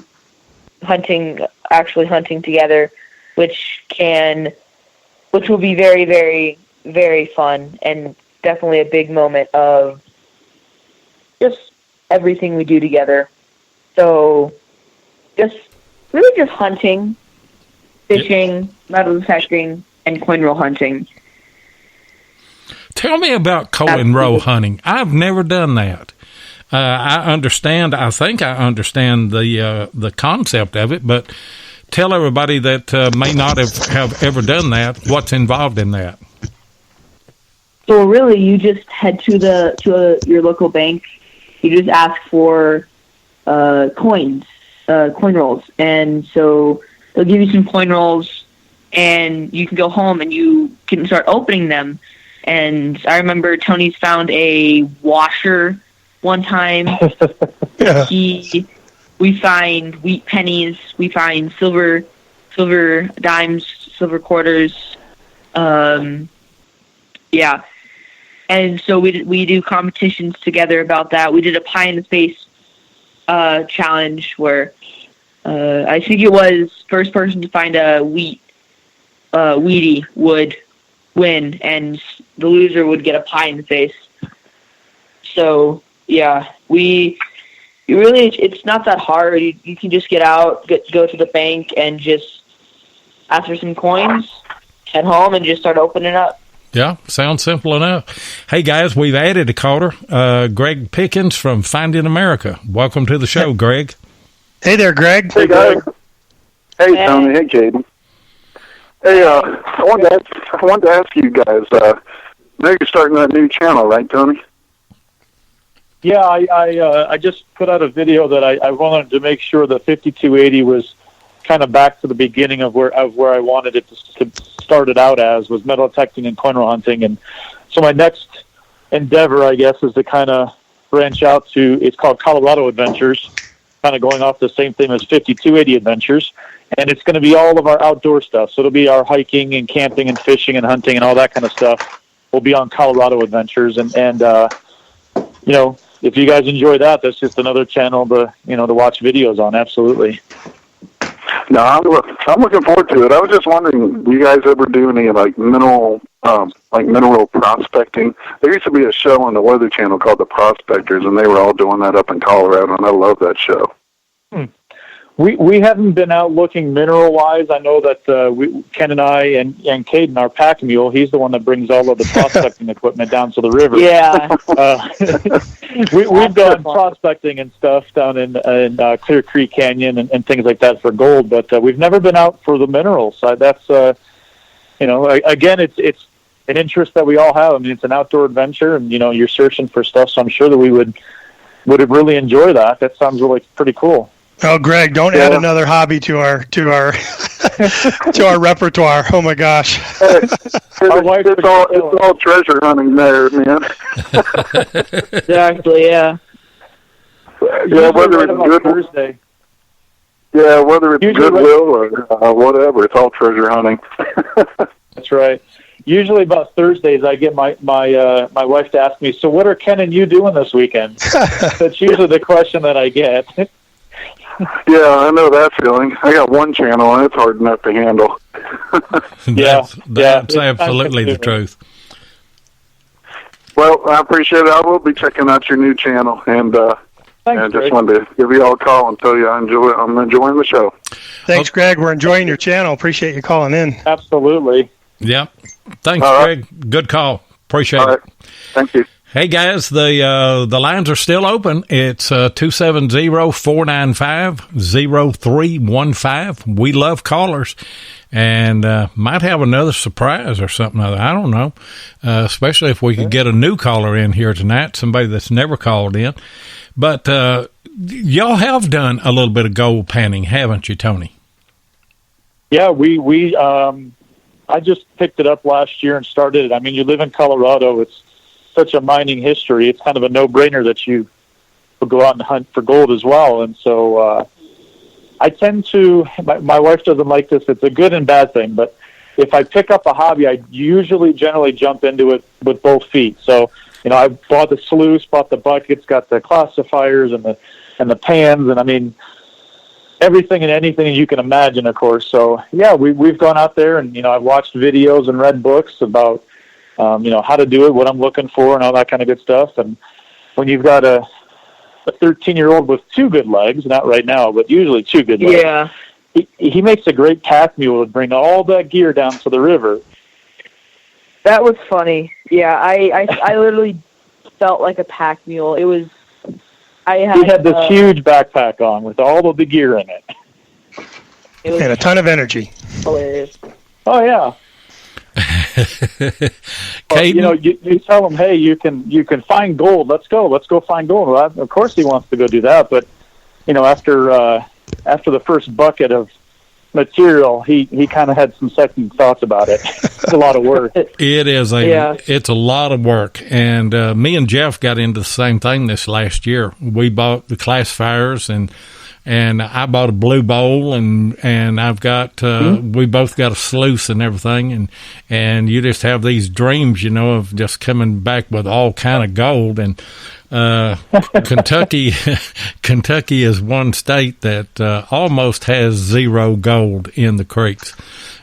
actually hunting together, which will be very, very, very fun, and definitely a big moment of just everything we do together. So just hunting, fishing, metal detecting, and coin roll hunting. Tell me about coin roll hunting. I've never done that. I think I understand the concept of it, but tell everybody that may not have ever done that, what's involved in that. So really, you just head to your local bank. You just ask for coin rolls, and so they'll give you some coin rolls, and you can go home and you can start opening them. And I remember Tony's found a washer one time. Yeah. We find wheat pennies. We find silver dimes, silver quarters. Yeah. And so we do competitions together about that. We did a pie in the face challenge where I think it was first person to find a Wheatie would win, and the loser would get a pie in the face. So yeah, it's not that hard. You can just get out, go to the bank, and just ask for some coins, head home, and just start opening up. Yeah, sounds simple enough. Hey, guys, we've added a caller, Greg Pickens from Finding America. Welcome to the show, Greg. Hey there, Greg. Hey, guys. Hey, Tony. Hey, Caden. Hey, I wanted to ask you guys, now you're starting that new channel, right, Tony? Yeah, I just put out a video that I wanted to make sure that 5280 was kind of back to the beginning of where I wanted it to start it out as, was metal detecting and coin roll hunting. And so my next endeavor, I guess, is to kind of branch out to, it's called Colorado Adventures, kind of going off the same thing as 5280 Adventures. And it's going to be all of our outdoor stuff. So it'll be our hiking and camping and fishing and hunting and all that kind of stuff will be on Colorado Adventures. And you know, if you guys enjoy that, that's just another channel to watch videos on. Absolutely. No, I'm looking forward to it. I was just wondering, do you guys ever do any mineral prospecting? There used to be a show on the Weather Channel called The Prospectors, and they were all doing that up in Colorado, and I love that show. We haven't been out looking mineral-wise. I know that Ken and I and Caden, our pack mule, he's the one that brings all of the prospecting equipment down to the river. Yeah. We've done prospecting and stuff down in Clear Creek Canyon and things like that for gold, but we've never been out for the mineral side. That's, again, it's an interest that we all have. I mean, it's an outdoor adventure, and, you're searching for stuff, so I'm sure that we would really enjoy that. That sounds really pretty cool. Oh, Greg, don't add another hobby to our to our repertoire. Oh my gosh. It's all treasure hunting there, man. Exactly, yeah. Yeah, whether it's good Thursday. Yeah, whether it's Goodwill or whatever, it's all treasure hunting. That's right. Usually about Thursdays, I get my wife to ask me, so what are Ken and you doing this weekend? That's usually the question that I get. Yeah, I know that feeling. I got one channel, and it's hard enough to handle. That's absolutely the truth. Well, I appreciate it. I will be checking out your new channel, and I just wanted to give you all a call and tell you I'm enjoying the show. Thanks, Greg. We're enjoying your channel. Appreciate you calling in. Absolutely. Yep. Thanks, Greg. Good call. Appreciate it. Thank you. Hey, guys, the lines are still open. It's 270-495-0315. We love callers, and might have another surprise or something. I don't know, especially if we could get a new caller in here tonight, somebody that's never called in. But y'all have done a little bit of gold panning, haven't you, Tony? Yeah, we I just picked it up last year and started it. I mean, you live in Colorado. It's such a mining history. It's kind of a no-brainer that you will go out and hunt for gold as well. And so I tend to, my wife doesn't like this. It's a good and bad thing. But if I pick up a hobby, I usually generally jump into it with both feet. So, I bought the sluice, bought the buckets, got the classifiers and the pans. And I mean, everything and anything you can imagine, of course. So, yeah, we've gone out there and, I've watched videos and read books about, how to do it, what I'm looking for and all that kind of good stuff. And when you've got a 13-year-old with 2 good legs, not right now, but usually 2 good legs. Yeah. He makes a great pack mule to bring all that gear down to the river. That was funny. Yeah, I literally felt like a pack mule. It was. He had this huge backpack on with all of the gear in it. And a ton of energy. Hilarious. Oh yeah. Well, you tell him, hey, you can find gold. Let's go find gold. Well, of course he wants to go do that, but after the first bucket of material, he kind of had some second thoughts about it. It's a lot of work. It is it's a lot of work. And me and Jeff got into the same thing this last year. We bought the classifiers and I bought a blue bowl and I've got we both got a sluice and everything and you just have these dreams, of just coming back with all kind of gold. And Kentucky is one state that almost has 0 gold in the creeks.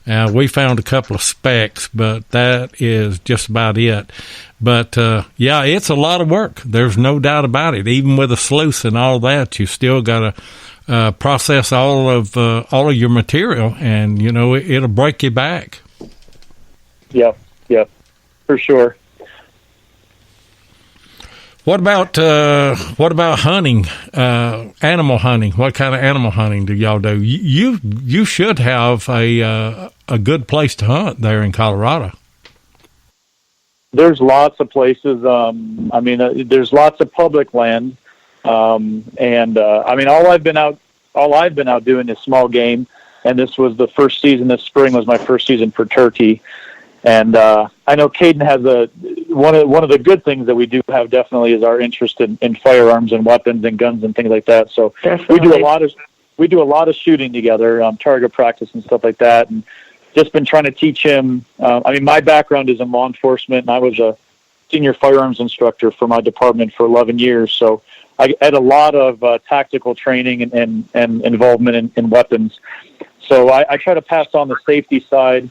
We found a couple of specks, but that is just about it. But it's a lot of work. There's no doubt about it. Even with a sluice and all that, you still got to process all of your material, and it'll break your back. Yep, for sure. What about hunting? Animal hunting. What kind of animal hunting do y'all do? You should have a good place to hunt there in Colorado. There's lots of places. There's lots of public land, all I've been out doing is small game, and this was the first season. This spring was my first season for turkey. And I know Caden has one of the good things that we do have definitely is our interest in firearms and weapons and guns and things like that. So definitely. we do a lot of shooting together, target practice and stuff like that, and just been trying to teach him. My background is in law enforcement, and I was a senior firearms instructor for my department for 11 years. So I had a lot of tactical training and involvement in weapons. So I try to pass on the safety side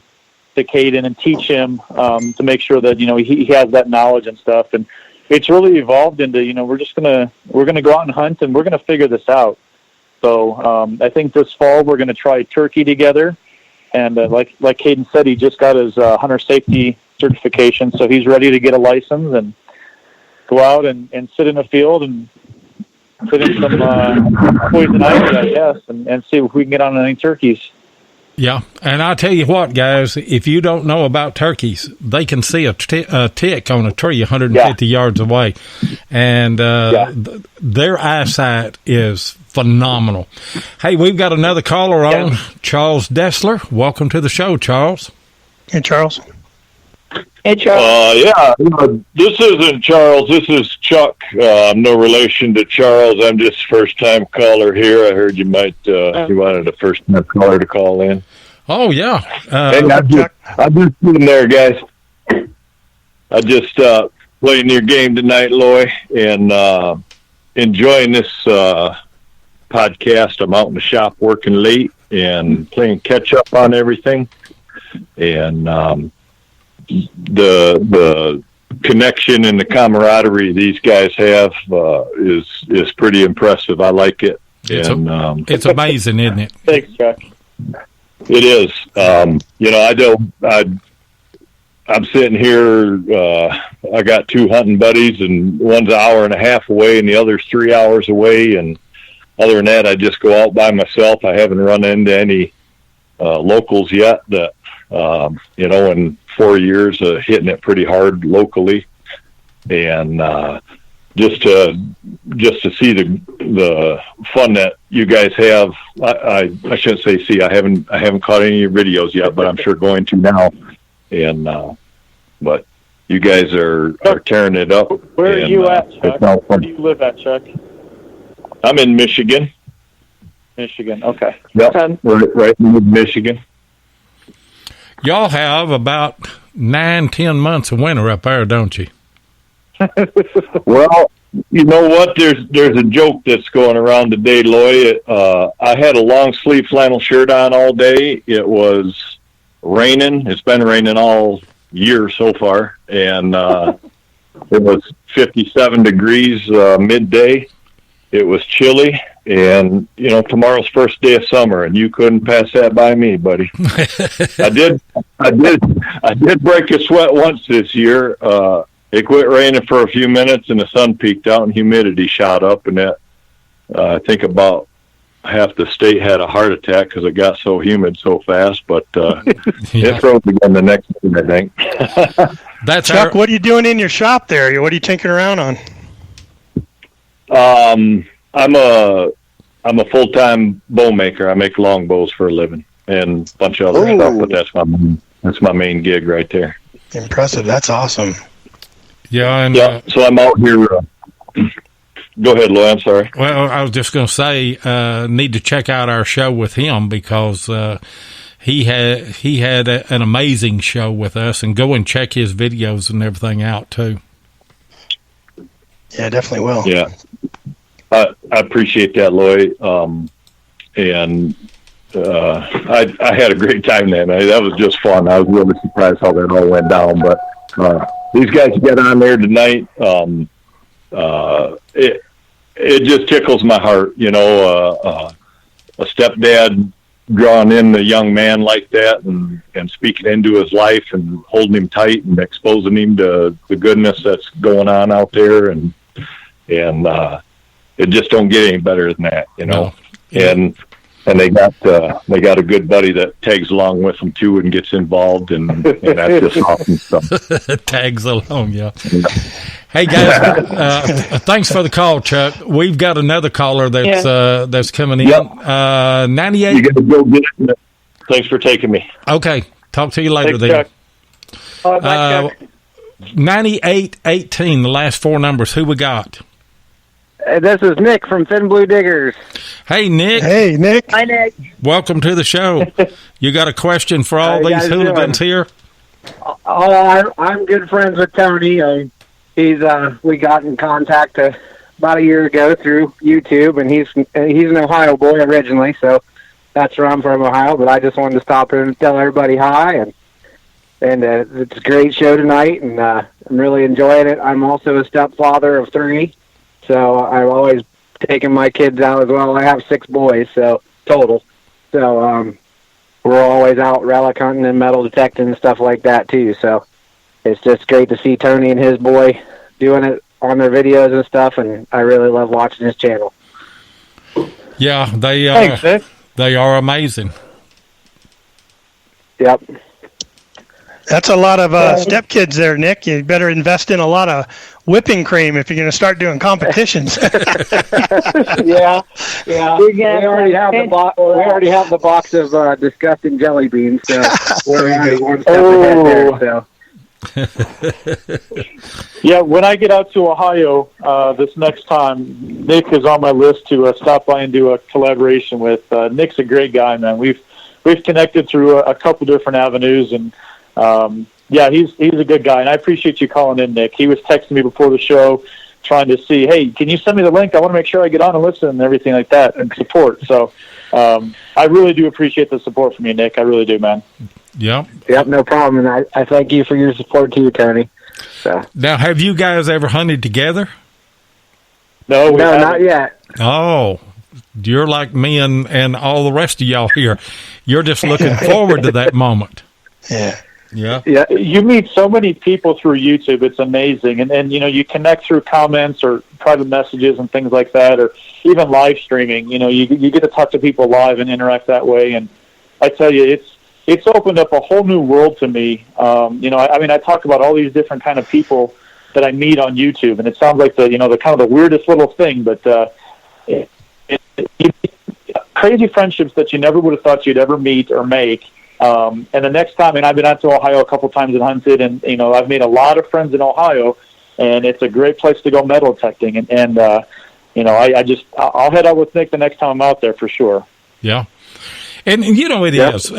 to Caden and teach him to make sure that he has that knowledge and stuff. And it's really evolved into we're gonna go out and hunt, and we're gonna figure this out. So I think this fall we're gonna try turkey together. And like Caden said, he just got his hunter safety certification, so he's ready to get a license and go out and sit in the field and put in some poison ivy, I guess, and see if we can get on any turkeys. Yeah, and I tell you what, guys, if you don't know about turkeys, they can see a tick on a tree 150 yards away, and their eyesight is phenomenal. Hey, we've got another caller on, Charles Dessler. Welcome to the show, Charles. Hey, Charles. Hey, Charles. This isn't Charles. This is Chuck. I'm no relation to Charles. I'm just first-time caller here. I heard you might you wanted a first-time caller to call in. Oh, yeah. Hey, I'm just sitting there, guys. I just playing your game tonight, Loy, and enjoying this podcast. I'm out in the shop working late and playing catch-up on everything. And the connection and the camaraderie these guys have is pretty impressive. I like it. It's amazing, isn't it? Thanks, Chuck. It is. I'm sitting here. I got 2 hunting buddies, and one's an hour and a half away, and the other's 3 hours away. And other than that, I just go out by myself. I haven't run into any locals yet. That in 4 years, hitting it pretty hard locally, and just to see the fun that you guys have. I shouldn't say see. I haven't caught any of your videos yet, but I'm sure going to now. And but you guys are tearing it up. Where are you at, Chuck? Where do you live at, Chuck? I'm in Michigan. Michigan, okay. Yep, right in Michigan. Y'all have about 9-10 months of winter up there, don't you? Well, you know what? There's a joke that's going around today, Loy. I had a long sleeve flannel shirt on all day. It was raining. It's been raining all year so far, and it was 57 degrees midday. It was chilly, and tomorrow's first day of summer, and you couldn't pass that by me, buddy. I did break a sweat once this year. It quit raining for a few minutes, and the sun peaked out, and humidity shot up, and that I think about half the state had a heart attack because it got so humid so fast. But it froze again the next day, I think. That's Chuck. What are you doing in your shop there? What are you tinkering around on? I'm a full-time bow maker. I make long bows for a living and a bunch of other stuff, but that's my main gig right there. Impressive. That's awesome. Yeah, and so I'm out here. Go ahead, Lloyd. I'm sorry. Well, I was just going to say, need to check out our show with him because he had an amazing show with us, and go and check his videos and everything out too. Yeah, definitely will. Yeah, I appreciate that, Lloyd. And I had a great time that night. That was just fun. I was really surprised how that all went down. But these guys get on there tonight. It just tickles my heart, a stepdad drawing in a young man like that and speaking into his life and holding him tight and exposing him to the goodness that's going on out there. And it just don't get any better than that, No. And they got a good buddy that tags along with them too and gets involved, and that's just awesome stuff. Tags along, yeah. Hey guys, thanks for the call, Chuck. We've got another caller that's coming in. Yep. 98. You gotta go get it. Thanks for taking me. Okay, talk to you later. Thanks, then. Chuck. 9818. The last four numbers. Who we got? This is Nick from Thin Blue Diggers. Hey, Nick. Hey, Nick. Hi, Nick. Welcome to the show. You got a question for all these hooligans here? I'm good friends with Tony. We got in contact about a year ago through YouTube, and he's an Ohio boy originally, so that's where I'm from, Ohio. But I just wanted to stop in and tell everybody hi, and it's a great show tonight, and I'm really enjoying it. I'm also a stepfather of 3. So I've always taken my kids out as well. I have 6 boys, so total. So we're always out relic hunting and metal detecting and stuff like that too. So it's just great to see Tony and his boy doing it on their videos and stuff, and I really love watching his channel. Yeah, Thanks, Nick. They are amazing. Yep. That's a lot of stepkids there, Nick. You better invest in a lot of whipping cream if you're going to start doing competitions. Yeah. We already have the box of disgusting jelly beans, so we're already one step ahead there. So. Yeah, when I get out to Ohio this next time, Nick is on my list to stop by and do a collaboration with. Nick's a great guy, man. We've connected through a couple different avenues, and he's a good guy, and I appreciate you calling in, Nick. He was texting me before the show trying to see, hey, can you send me the link? I want to make sure I get on and listen and everything like that and support. So I really do appreciate the support from you, Nick. I really do, man. Yep, no problem, and I thank you for your support too, Tony. So. Now, have you guys ever hunted together? No, not yet. Oh, you're like me and all the rest of y'all here. You're just looking forward to that moment. Yeah. Yeah. You meet so many people through YouTube. It's amazing. And you connect through comments or private messages and things like that, or even live streaming. You get to talk to people live and interact that way. And I tell you, it's opened up a whole new world to me. I talk about all these different kind of people that I meet on YouTube, and it sounds like the kind of the weirdest little thing, but you crazy friendships that you never would have thought you'd ever meet or make. And the next time, and I've been out to Ohio a couple times and hunted, and I've made a lot of friends in Ohio, and it's a great place to go metal detecting. And I'll head out with Nick the next time I'm out there for sure. Yeah. And it is.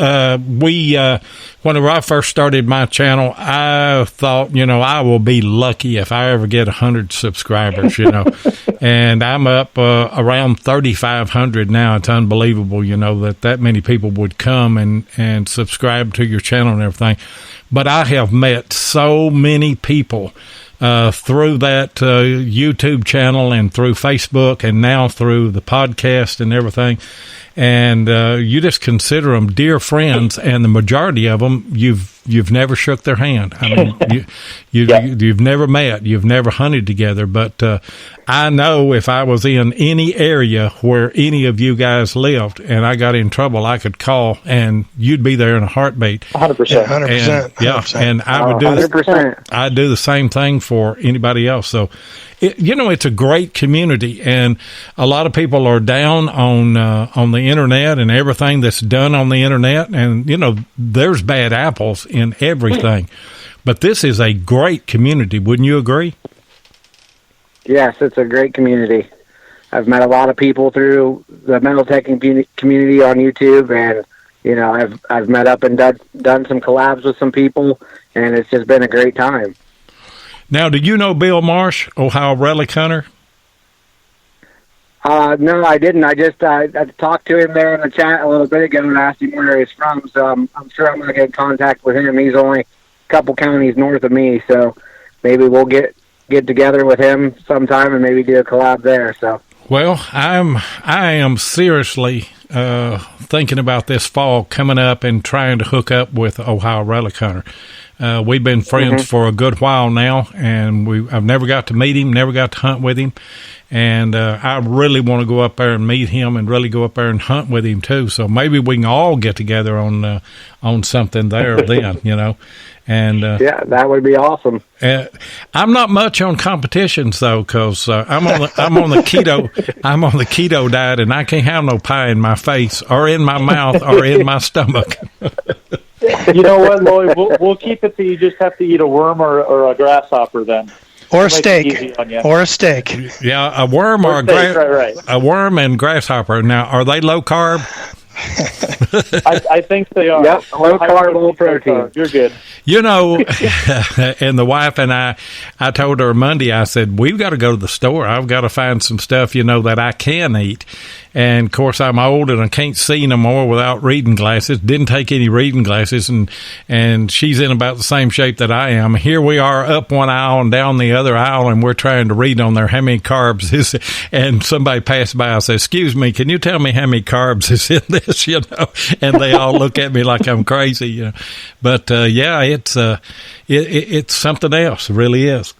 Whenever I first started my channel, I thought, I will be lucky if I ever get 100 subscribers, and I'm up around 3,500 now. It's unbelievable, that many people would come and subscribe to your channel and everything. But I have met so many people through that YouTube channel and through Facebook and now through the podcast and everything. And you just consider them dear friends, and the majority of them you've never shook their hand. I mean, you've never met, you've never hunted together. But I know if I was in any area where any of you guys lived and I got in trouble, I could call and you'd be there in a heartbeat. 100%. 100%. Yeah, and I would 100%. I'd do the same thing for anybody else. So, it's a great community, and a lot of people are down on the internet and everything that's done on the internet, and there's bad apples in everything, but this is a great community. Wouldn't you agree? Yes, it's a great community. I've met a lot of people through the metal teching community on YouTube, and I've met up and done some collabs with some people, and it's just been a great time. Now, do you know Bill Marsh, Ohio Relic Hunter? No, I didn't. I talked to him there in the chat a little bit ago and asked him where he's from, so I'm sure I'm going to get in contact with him. He's only a couple counties north of me, so maybe we'll get together with him sometime and maybe do a collab there. So. Well, I am seriously thinking about this fall coming up and trying to hook up with Ohio Relic Hunter. We've been friends for a good while now, and I've never got to meet him, never got to hunt with him, and I really want to go up there and meet him and really go up there and hunt with him too. So maybe we can all get together on something there then, And yeah, that would be awesome. I'm not much on competitions though, because I'm on the keto diet, and I can't have no pie in my face or in my mouth or in my stomach. You know what, Lloyd? We'll keep it to you just have to eat a worm or a grasshopper then. Or a steak. Or a steak. Yeah, a worm or a worm and grasshopper. Now, are they low carb? I think they are. Yep, low carb, low protein. You're good. And the wife and I told her Monday, I said, we've got to go to the store. I've got to find some stuff, that I can eat. And, of course, I'm old and I can't see no more without reading glasses. Didn't take any reading glasses, and she's in about the same shape that I am. Here we are up one aisle and down the other aisle, and we're trying to read on there how many carbs is. And somebody passed by and said, excuse me, can you tell me how many carbs is in this, And they all look at me like I'm crazy, But, it's something else. It really is.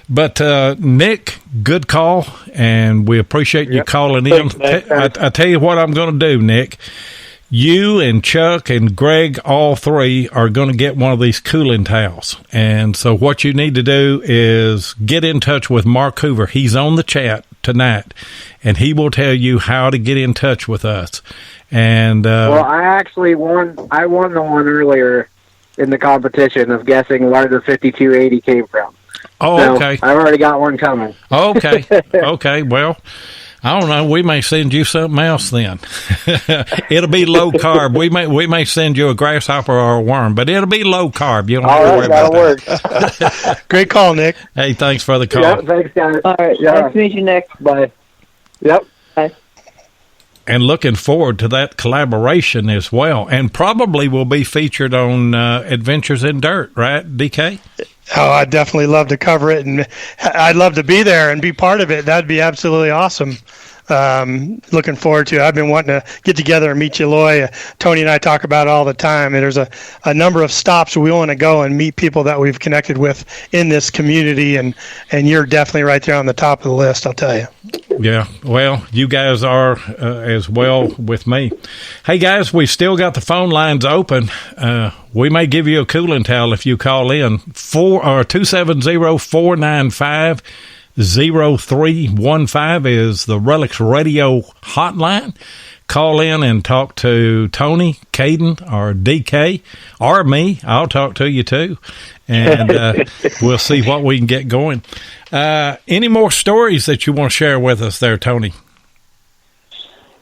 But, Nick, good call, and we appreciate you calling in. I tell you what I'm going to do, Nick. You and Chuck and Greg, all three, are going to get one of these cooling towels. And so what you need to do is get in touch with Mark Hoover. He's on the chat tonight, and he will tell you how to get in touch with us. And well, I actually won the one earlier in the competition of guessing where the 5280 came from. Oh, so okay. I've already got one coming. Okay. Okay. Well, I don't know. We may send you something else then. It'll be low carb. We may send you a grasshopper or a worm, but it'll be low carb. You don't have to worry about that. Great call, Nick. Hey, thanks for the call. Yeah, thanks, guys. All right. Nice to meet you, Nick. Bye. Yep. Bye. And looking forward to that collaboration as well. And probably will be featured on Adventures in Dirt, right, DK? Oh, I'd definitely love to cover it, and I'd love to be there and be part of it. That'd be absolutely awesome. Looking forward to it. I've been wanting to get together and meet you, Loy. Tony and I talk about it all the time. And there's a number of stops we want to go and meet people that we've connected with in this community, and you're definitely right there on the top of the list, I'll tell you. Yeah, well, you guys are as well with me. Hey, guys, we still got the phone lines open. We may give you a cooling towel if you call in. 270-495 0315 is the RELICS Radio hotline. Call in and talk to Tony, Caden, or DK, or me. I'll talk to you too, and we'll see what we can get going. Any more stories that you want to share with us there, Tony?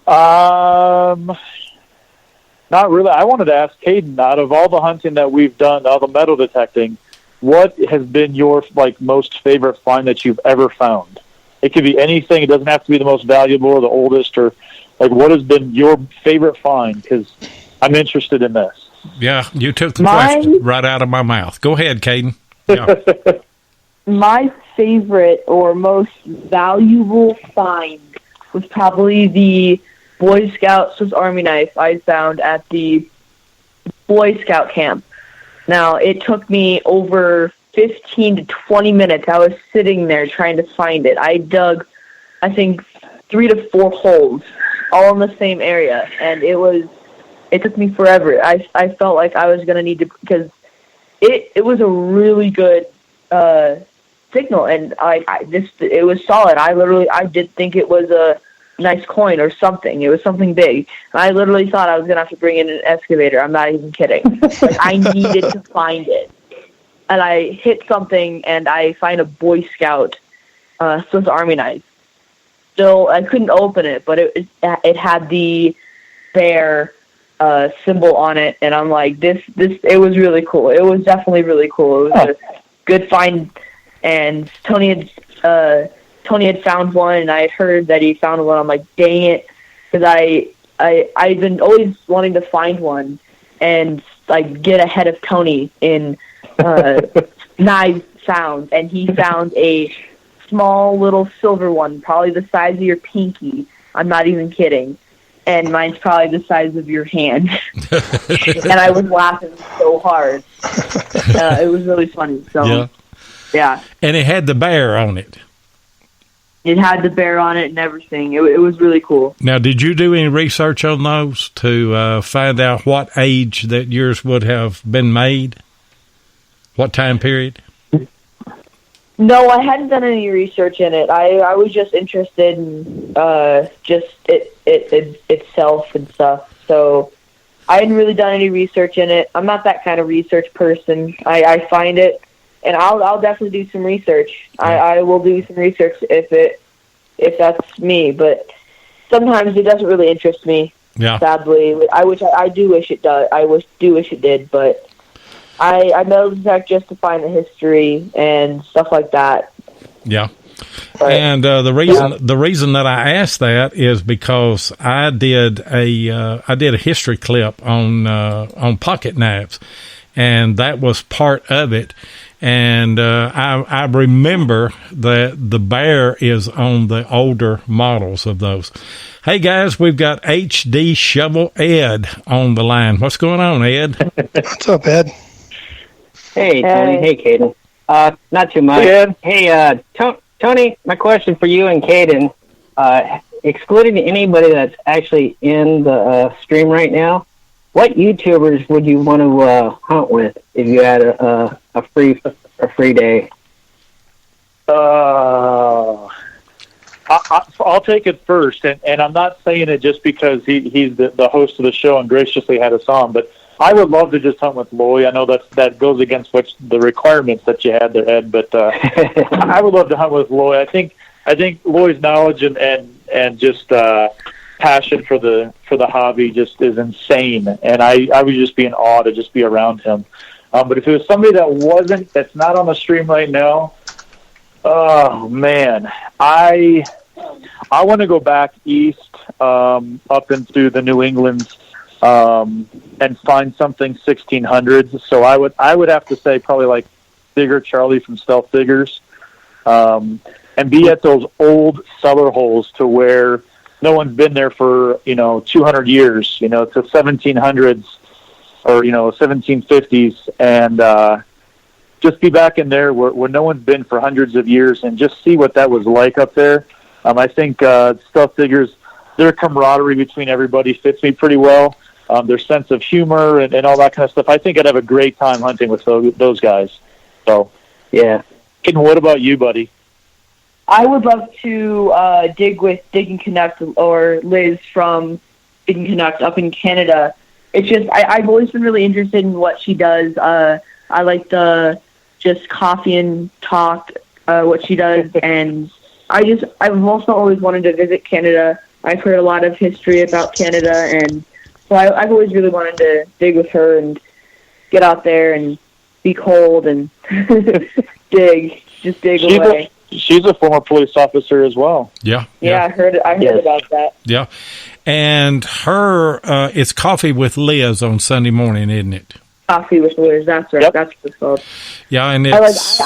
Not really. I wanted to ask Caden, out of all the hunting that we've done, all the metal detecting, what has been your most favorite find that you've ever found? It could be anything. It doesn't have to be the most valuable or the oldest, or what has been your favorite find? Because I'm interested in this. Yeah, you took the question right out of my mouth. Go ahead, Caden. Yeah. My favorite or most valuable find was probably the Boy Scout Swiss Army knife I found at the Boy Scout camp. Now, it took me over 15 to 20 minutes. I was sitting there trying to find it. I dug, I think, 3 to 4 holes, all in the same area, and it took me forever. I felt like I was going to need to, because it was a really good signal, and it was solid. I did think it was a nice coin or something. It was something big. And I literally thought I was going to have to bring in an excavator. I'm not even kidding. I needed to find it. And I hit something, and I find a Boy Scout Swiss Army knife. Still, I couldn't open it, but it had the bear symbol on it, and I'm like, this. It was really cool. It was definitely really cool. It was a good find, and Tony had found one, and I had heard that he found one. I'm like, dang it, because I've been always wanting to find one and get ahead of Tony in knives found, and he found a small little silver one, probably the size of your pinky. I'm not even kidding. And mine's probably the size of your hand. And I was laughing so hard. It was really funny. So, yeah. And it had the bear on it. It had the bear on it and everything. It was really cool. Now, did you do any research on those to find out what age that yours would have been made? What time period? No, I hadn't done any research in it. I was just interested in just it itself and stuff. So I hadn't really done any research in it. I'm not that kind of research person. I find it, and I'll definitely do some research. I will do some research if that's me. But sometimes it doesn't really interest me. Yeah. Sadly, I do wish it does. Do wish it did, but. I metal detect just to find the history and stuff like that. Yeah. And the reason that I asked that is because I did a history clip on pocket knives, and that was part of it. And I remember that the bear is on the older models of those. Hey guys, we've got HD Shovel Ed on the line. What's going on, Ed? What's up, Ed? Hey, Tony. Hey, Caden. Not too much. Hey, Tony, my question for you and Caden, excluding anybody that's actually in the stream right now, what YouTubers would you want to hunt with if you had a free day? I'll take it first, and I'm not saying it just because he's the host of the show and graciously had us on, but I would love to just hunt with Loy. I know that goes against the requirements that you had there, Ed, but I would love to hunt with Loy. I think Loy's knowledge and just passion for the hobby just is insane, and I would just be in awe to just be around him. But if it was somebody that's not on the stream right now, oh man, I want to go back east, up into the New England. And find something 1600s. So I would have to say probably like Digger Charlie from Stealth Diggers, and be at those old cellar holes to where no one's been there for 200 years. To 1700s or 1750s, and just be back in there where no one's been for hundreds of years, and just see what that was like up there. I think Stealth Diggers, their camaraderie between everybody fits me pretty well. Their sense of humor and all that kind of stuff. I think I'd have a great time hunting with those guys. So, yeah. And what about you, buddy? I would love to dig with Dig and Connect or Liz from Dig and Connect up in Canada. It's just I've always been really interested in what she does. I like the just coffee and talk, what she does, and I've also always wanted to visit Canada. I've heard a lot of history about Canada, and so I've always really wanted to dig with her and get out there and be cold and dig away. She's a former police officer as well. Yeah. I heard about that. Yeah. And her, it's Coffee with Liz on Sunday morning, isn't it? Coffee with Liz, that's right. Yep. That's what it's called. Yeah, and it's,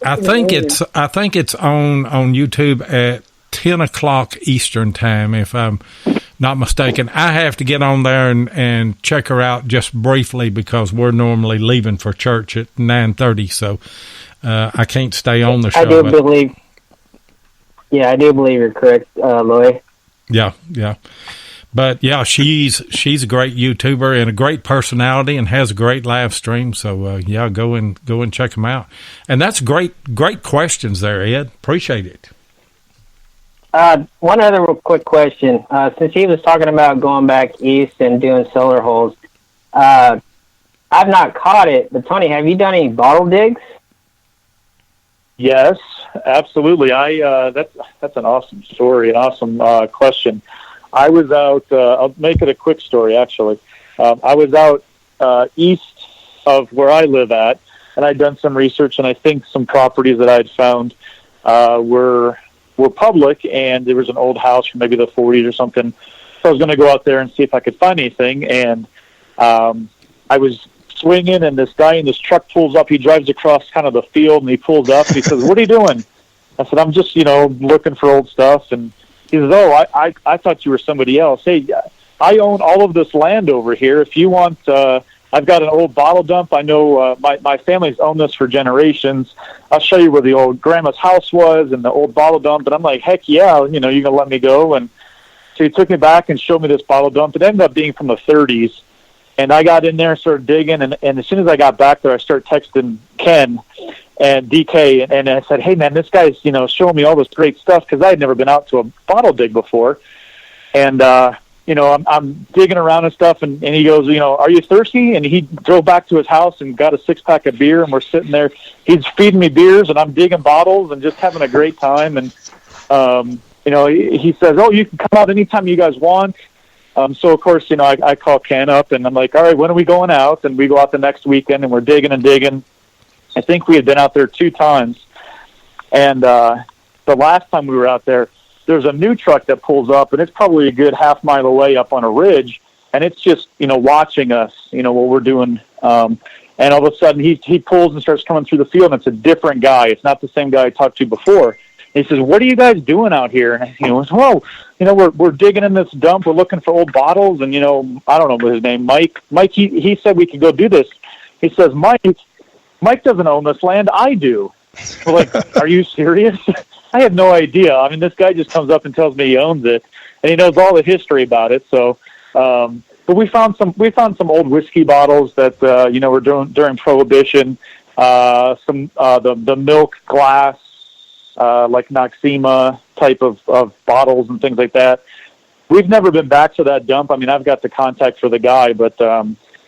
I think it's on YouTube at 10 o'clock Eastern time, if I'm not mistaken. I have to get on there and check her out just briefly because we're normally leaving for church at 9:30, so I can't stay on the show. I do believe you're correct, Loy. Yeah. But yeah, she's a great YouTuber and a great personality and has a great live stream. So go and check them out. And that's great questions there, Ed. Appreciate it. One other real quick question. Since he was talking about going back east and doing solar holes, I've not caught it. But Tony, have you done any bottle digs? Yes, absolutely. That's an awesome story, an awesome question. I was out, I'll make it a quick story, actually. I was out east of where I live at, and I'd done some research, and I think some properties that I'd found were public, and there was an old house from maybe the 40s or something. So I was going to go out there and see if I could find anything, and I was swinging, and this guy in this truck pulls up. He drives across kind of the field, and he pulls up, and he says, "What are you doing?" I said, "I'm just, looking for old stuff." And he says, "Oh, I thought you were somebody else. Hey, I own all of this land over here. If you want, I've got an old bottle dump. I know my family's owned this for generations. I'll show you where the old grandma's house was and the old bottle dump." And I'm like, "Heck yeah, you're going to let me go." And so he took me back and showed me this bottle dump. It ended up being from the 30s. And I got in there and started digging. And as soon as I got back there, I started texting Ken and DK, and I said, "Hey man, this guy's showing me all this great stuff," because I had never been out to a bottle dig before. And I'm digging around and stuff, and he goes, "Are you thirsty?" And he drove back to his house and got a 6-pack of beer, and we're sitting there. He's feeding me beers, and I'm digging bottles and just having a great time. And he says, "Oh, you can come out anytime you guys want." So of course, I call Ken up, and I'm like, "All right, when are we going out?" And we go out the next weekend, and we're digging and digging. I think we had been out there 2 times. And the last time we were out there, there's a new truck that pulls up, and it's probably a good half mile away up on a ridge. And it's just, watching us, what we're doing. And all of a sudden he pulls and starts coming through the field, and it's a different guy. It's not the same guy I talked to before. And he says, "What are you guys doing out here?" And he goes, we're digging in this dump. We're looking for old bottles. And, I don't know his name, Mike. Mike, he said we could go do this. He says, Mike doesn't own this land. I do. We're like, "Are you serious?" I had no idea. I mean, this guy just comes up and tells me he owns it, and he knows all the history about it. So, but we found some old whiskey bottles that were during Prohibition. The milk glass, like Noxema type of bottles and things like that. We've never been back to that dump. I mean, I've got the contact for the guy, but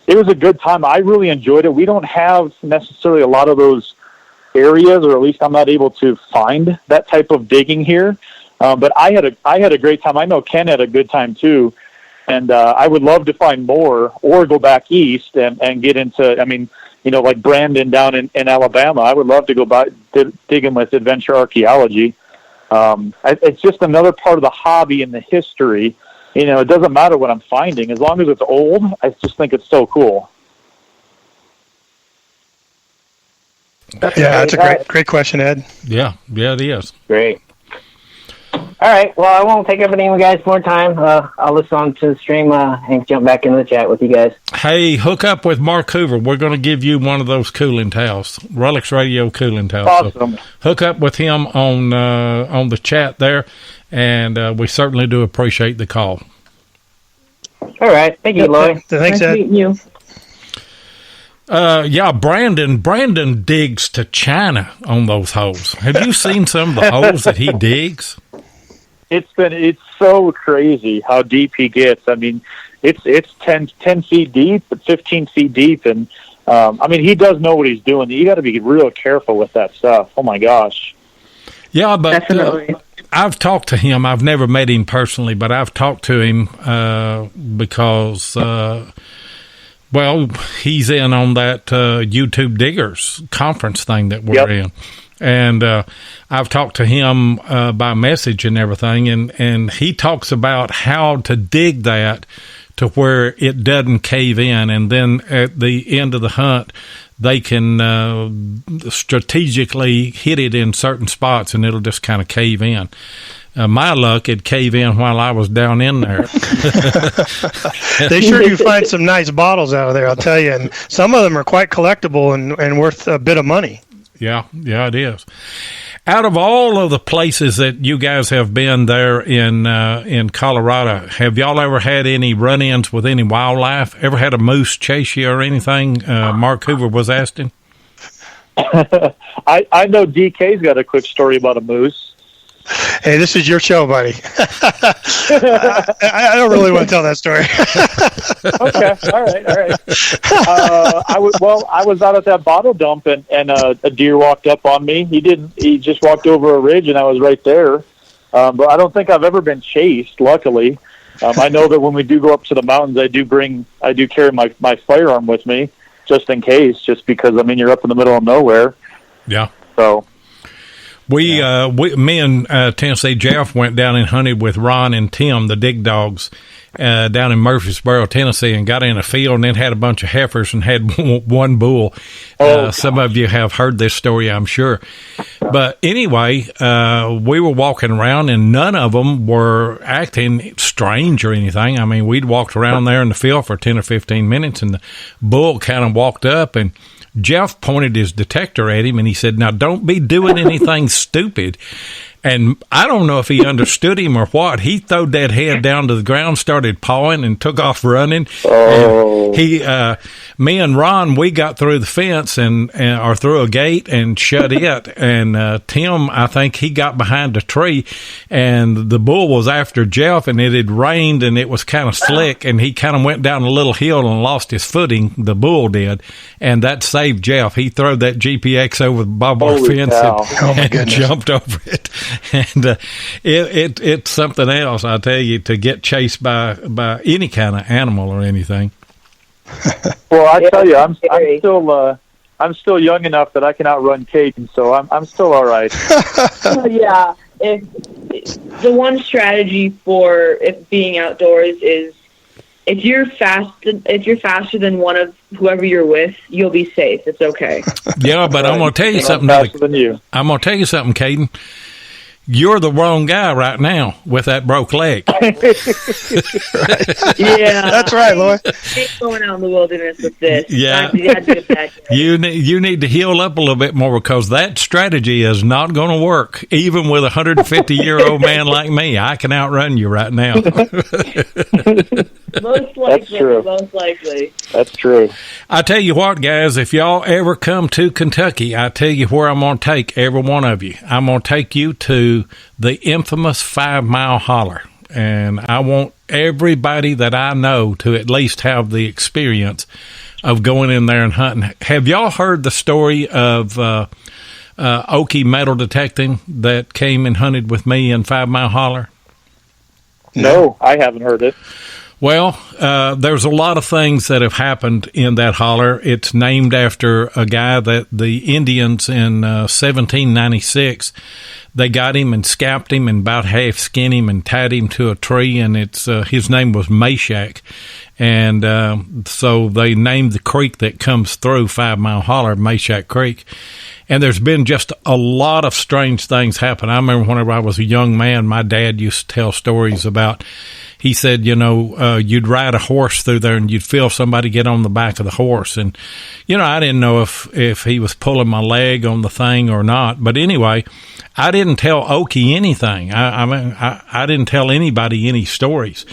it was a good time. I really enjoyed it. We don't have necessarily a lot of those areas, or at least I'm not able to find that type of digging here. But I had a great time. I know Ken had a good time too. And I would love to find more, or go back east and get into, like Brandon down in Alabama. I would love to go back digging with adventure archaeology. It's just another part of the hobby and the history. It doesn't matter what I'm finding. As long as it's old, I just think it's so cool. That's a great question, Ed. Yeah, it is. Great. All right. Well, I won't take up any of you guys more time. I'll listen on to the stream and jump back into the chat with you guys. Hey, hook up with Mark Hoover. We're going to give you one of those cooling towels, RELICS Radio cooling towels. Awesome. So hook up with him on the chat there, and we certainly do appreciate the call. All right. Thank you, Lloyd. Thanks, Ed. Nice meeting you. Yeah, Brandon digs to China on those holes. Have you seen some of the holes that he digs? It's so crazy how deep he gets. I mean, it's 10 feet deep, but 15 feet deep, and he does know what he's doing. You got to be real careful with that stuff. Oh my gosh. Yeah, but I've talked to him. I've never met him personally, but I've talked to him because, he's in on that YouTube Diggers conference thing that we're in. And I've talked to him by message and everything, and he talks about how to dig that to where it doesn't cave in, and then at the end of the hunt, they can strategically hit it in certain spots, and it'll just kind of cave in. My luck, it'd cave in while I was down in there. They sure do find some nice bottles out of there, I'll tell you, and some of them are quite collectible and worth a bit of money. Yeah, it is. Out of all of the places that you guys have been there in Colorado, have y'all ever had any run-ins with any wildlife? Ever had a moose chase you or anything? Mark Hoover was asking. I know DK's got a quick story about a moose. Hey, this is your show, buddy. I don't really want to tell that story. Okay, all right. I was out at that bottle dump, and a deer walked up on me. He just walked over a ridge, and I was right there. But I don't think I've ever been chased, luckily. I know that when we do go up to the mountains, I do carry my firearm with me, just in case, just because, you're up in the middle of nowhere. Yeah. So... Me and Tennessee Jeff went down and hunted with Ron and Tim, the dig dogs, down in Murfreesboro, Tennessee, and got in a field and then had a bunch of heifers and had one bull. Some of you have heard this story, I'm sure. But anyway, we were walking around and none of them were acting strange or anything. We'd walked around there in the field for 10 or 15 minutes, and the bull kind of walked up, and Jeff pointed his detector at him, and he said, "Now, don't be doing anything stupid." And I don't know if he understood him or what. He throwed that head down to the ground, started pawing, and took off running. And me and Ron, we got through the fence or through a gate and shut it. And Tim, I think he got behind a tree, and the bull was after Jeff, and it had rained, and it was kind of slick, and he kind of went down a little hill and lost his footing. The bull did, and that saved Jeff. He threw that GPX over the barbed wire fence and jumped over it. And it's something else, I tell you, to get chased by any kind of animal or anything. Well, I tell you, I'm still young enough that I can outrun Caden, so I'm still all right. Yeah, the one strategy for being outdoors is if you're faster than one of whoever you're with, you'll be safe. It's okay. Yeah, but I'm going to tell you something. Faster than you. I'm going to tell you something, Caden. You're the wrong guy right now with that broke leg. Yeah, that's right, Lloyd. Ain't going out in the wilderness with this. Yeah, you need to heal up a little bit more, because that strategy is not going to work. Even with a 150-year-old man like me, I can outrun you right now. Most likely. That's true. I tell you what, guys, if y'all ever come to Kentucky, I tell you where I'm going to take every one of you. I'm going to take you to the infamous 5 Mile Holler, and I want everybody that I know to at least have the experience of going in there and hunting. Have y'all heard the story of Okie metal detecting that came and hunted with me in 5 Mile Holler? No, I haven't heard it. Well, there's a lot of things that have happened in that holler. It's named after a guy that the Indians in 1796, they got him and scalped him and about half skinned him and tied him to a tree, and his name was Meshack. And so they named the creek that comes through 5 Mile Holler Meshack Creek. And there's been just a lot of strange things happen. I remember whenever I was a young man, my dad used to tell stories about, he said, you'd ride a horse through there and you'd feel somebody get on the back of the horse. And, I didn't know if he was pulling my leg on the thing or not. But anyway, I didn't tell Okie anything. I didn't tell anybody any stories.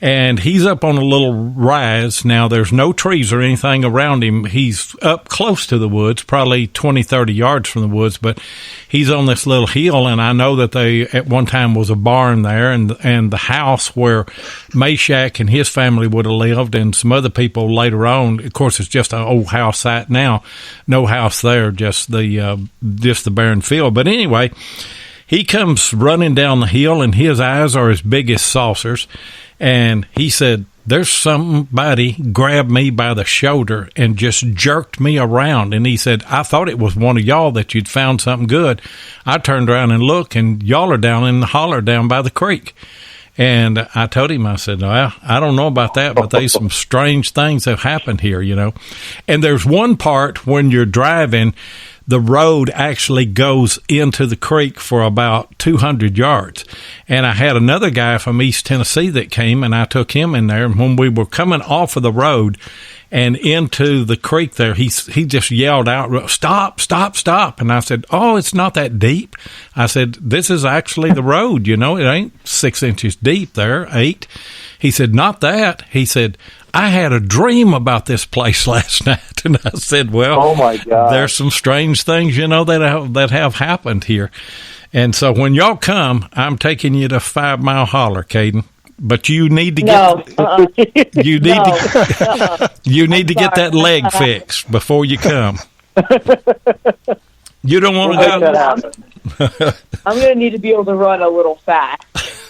And he's up on a little rise. Now, there's no trees or anything around him. He's up close to the woods, probably 20, 30 yards from the woods, but he's on this little hill, and I know that at one time was a barn there, and the house where Meshack and his family would have lived, and some other people later on. Of course, it's just an old house site now. No house there, just the barren field. But anyway, he comes running down the hill, and his eyes are as big as saucers. And he said, there's somebody grabbed me by the shoulder and just jerked me around. And he said, I thought it was one of y'all that you'd found something good. I turned around and looked, and y'all are down in the holler down by the creek. And I told him, I said, well, I don't know about that, but there's some strange things that have happened here, you know. And there's one part when you're driving, the road actually goes into the creek for about 200 yards. And I had another guy from East Tennessee that came, and I took him in there. And when we were coming off of the road and into the creek there, he just yelled out, stop, stop, stop. And I said, oh, it's not that deep. I said, this is actually the road, you know. It ain't 6 inches deep there, 8. He said, not that. He said, I had a dream about this place last night. And I said, well, oh my God, there's some strange things, you know, that have happened here. And so when y'all come, I'm taking you to 5 Mile Holler, Caden. But you need to get you need to get that leg fixed before you come. You don't want to go. I'm going to need to be able to run a little fast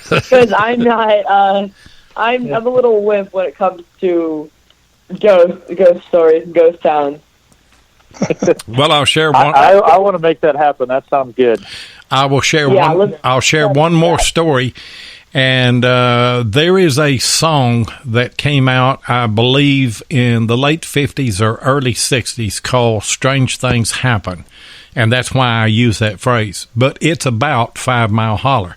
because I'm not. I'm a little wimp when it comes to ghost stories, ghost towns. Well, I'll share one. I want to make that happen. That sounds good. I will share one. I'll share one more story. And there is a song that came out, I believe, in the late 50s or early 60s called Strange Things Happen. And that's why I use that phrase. But it's about 5 Mile Holler.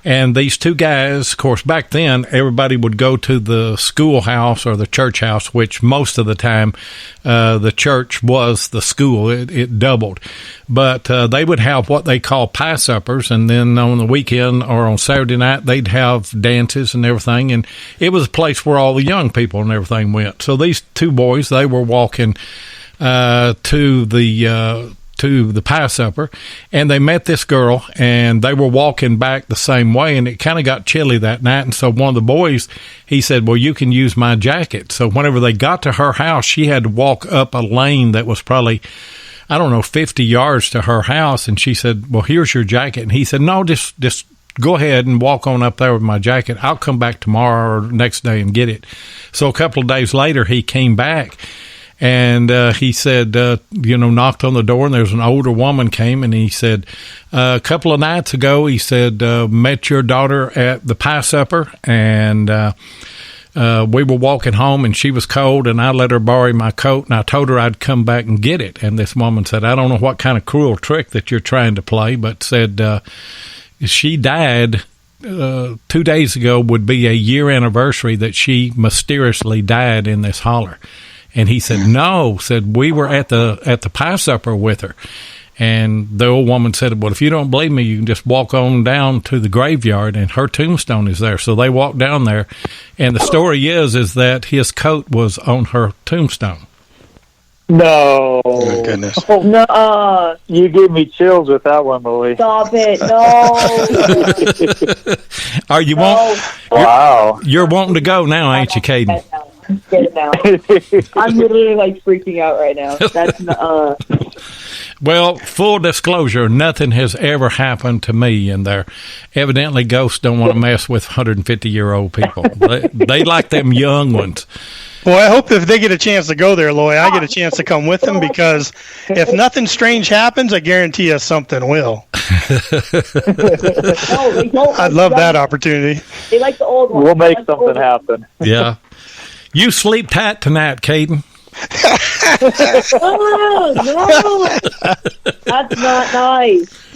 And these two guys, of course, back then, everybody would go to the schoolhouse or the church house, which most of the time the church was the school. It doubled. But they would have what they call pie-suppers, and then on the weekend or on Saturday night, they'd have dances and everything. And it was a place where all the young people and everything went. So these two boys, they were walking to the pie supper, and they met this girl, and they were walking back the same way, and it kind of got chilly that night. And so one of the boys, he said, well, you can use my jacket. So whenever they got to her house, she had to walk up a lane that was probably, 50 yards to her house. And she said, well, here's your jacket. And he said, no, just go ahead and walk on up there with my jacket. I'll come back tomorrow or next day and get it. So a couple of days later, he came back. And he said, knocked on the door, and there was an older woman came, and he said, a couple of nights ago, he said, met your daughter at the pie supper, and we were walking home, and she was cold, and I let her borrow my coat, and I told her I'd come back and get it. And this woman said, I don't know what kind of cruel trick that you're trying to play, but said she died 2 days ago, would be a year anniversary that she mysteriously died in this holler. And he said, no, we were at the pie supper with her. And the old woman said, well, if you don't believe me, you can just walk on down to the graveyard, and her tombstone is there. So they walked down there, and the story is that his coat was on her tombstone. No. Oh, goodness. Oh, no. You gave me chills with that one, Louie. Stop it. No. Are you Wow. You're wanting to go now, ain't you, Caden? I'm scared now. I'm literally freaking out right now. That's Well, full disclosure, nothing has ever happened to me, and there evidently ghosts don't want to mess with 150-year-old people. They like them young ones. Well, I hope if they get a chance to go there, Loy, I get a chance to come with them, because if nothing strange happens, I guarantee you something will. I'd love that opportunity. They like the old ones. We'll make something happen. Yeah. You sleep tight tonight, Caden. Oh, no. That's not nice.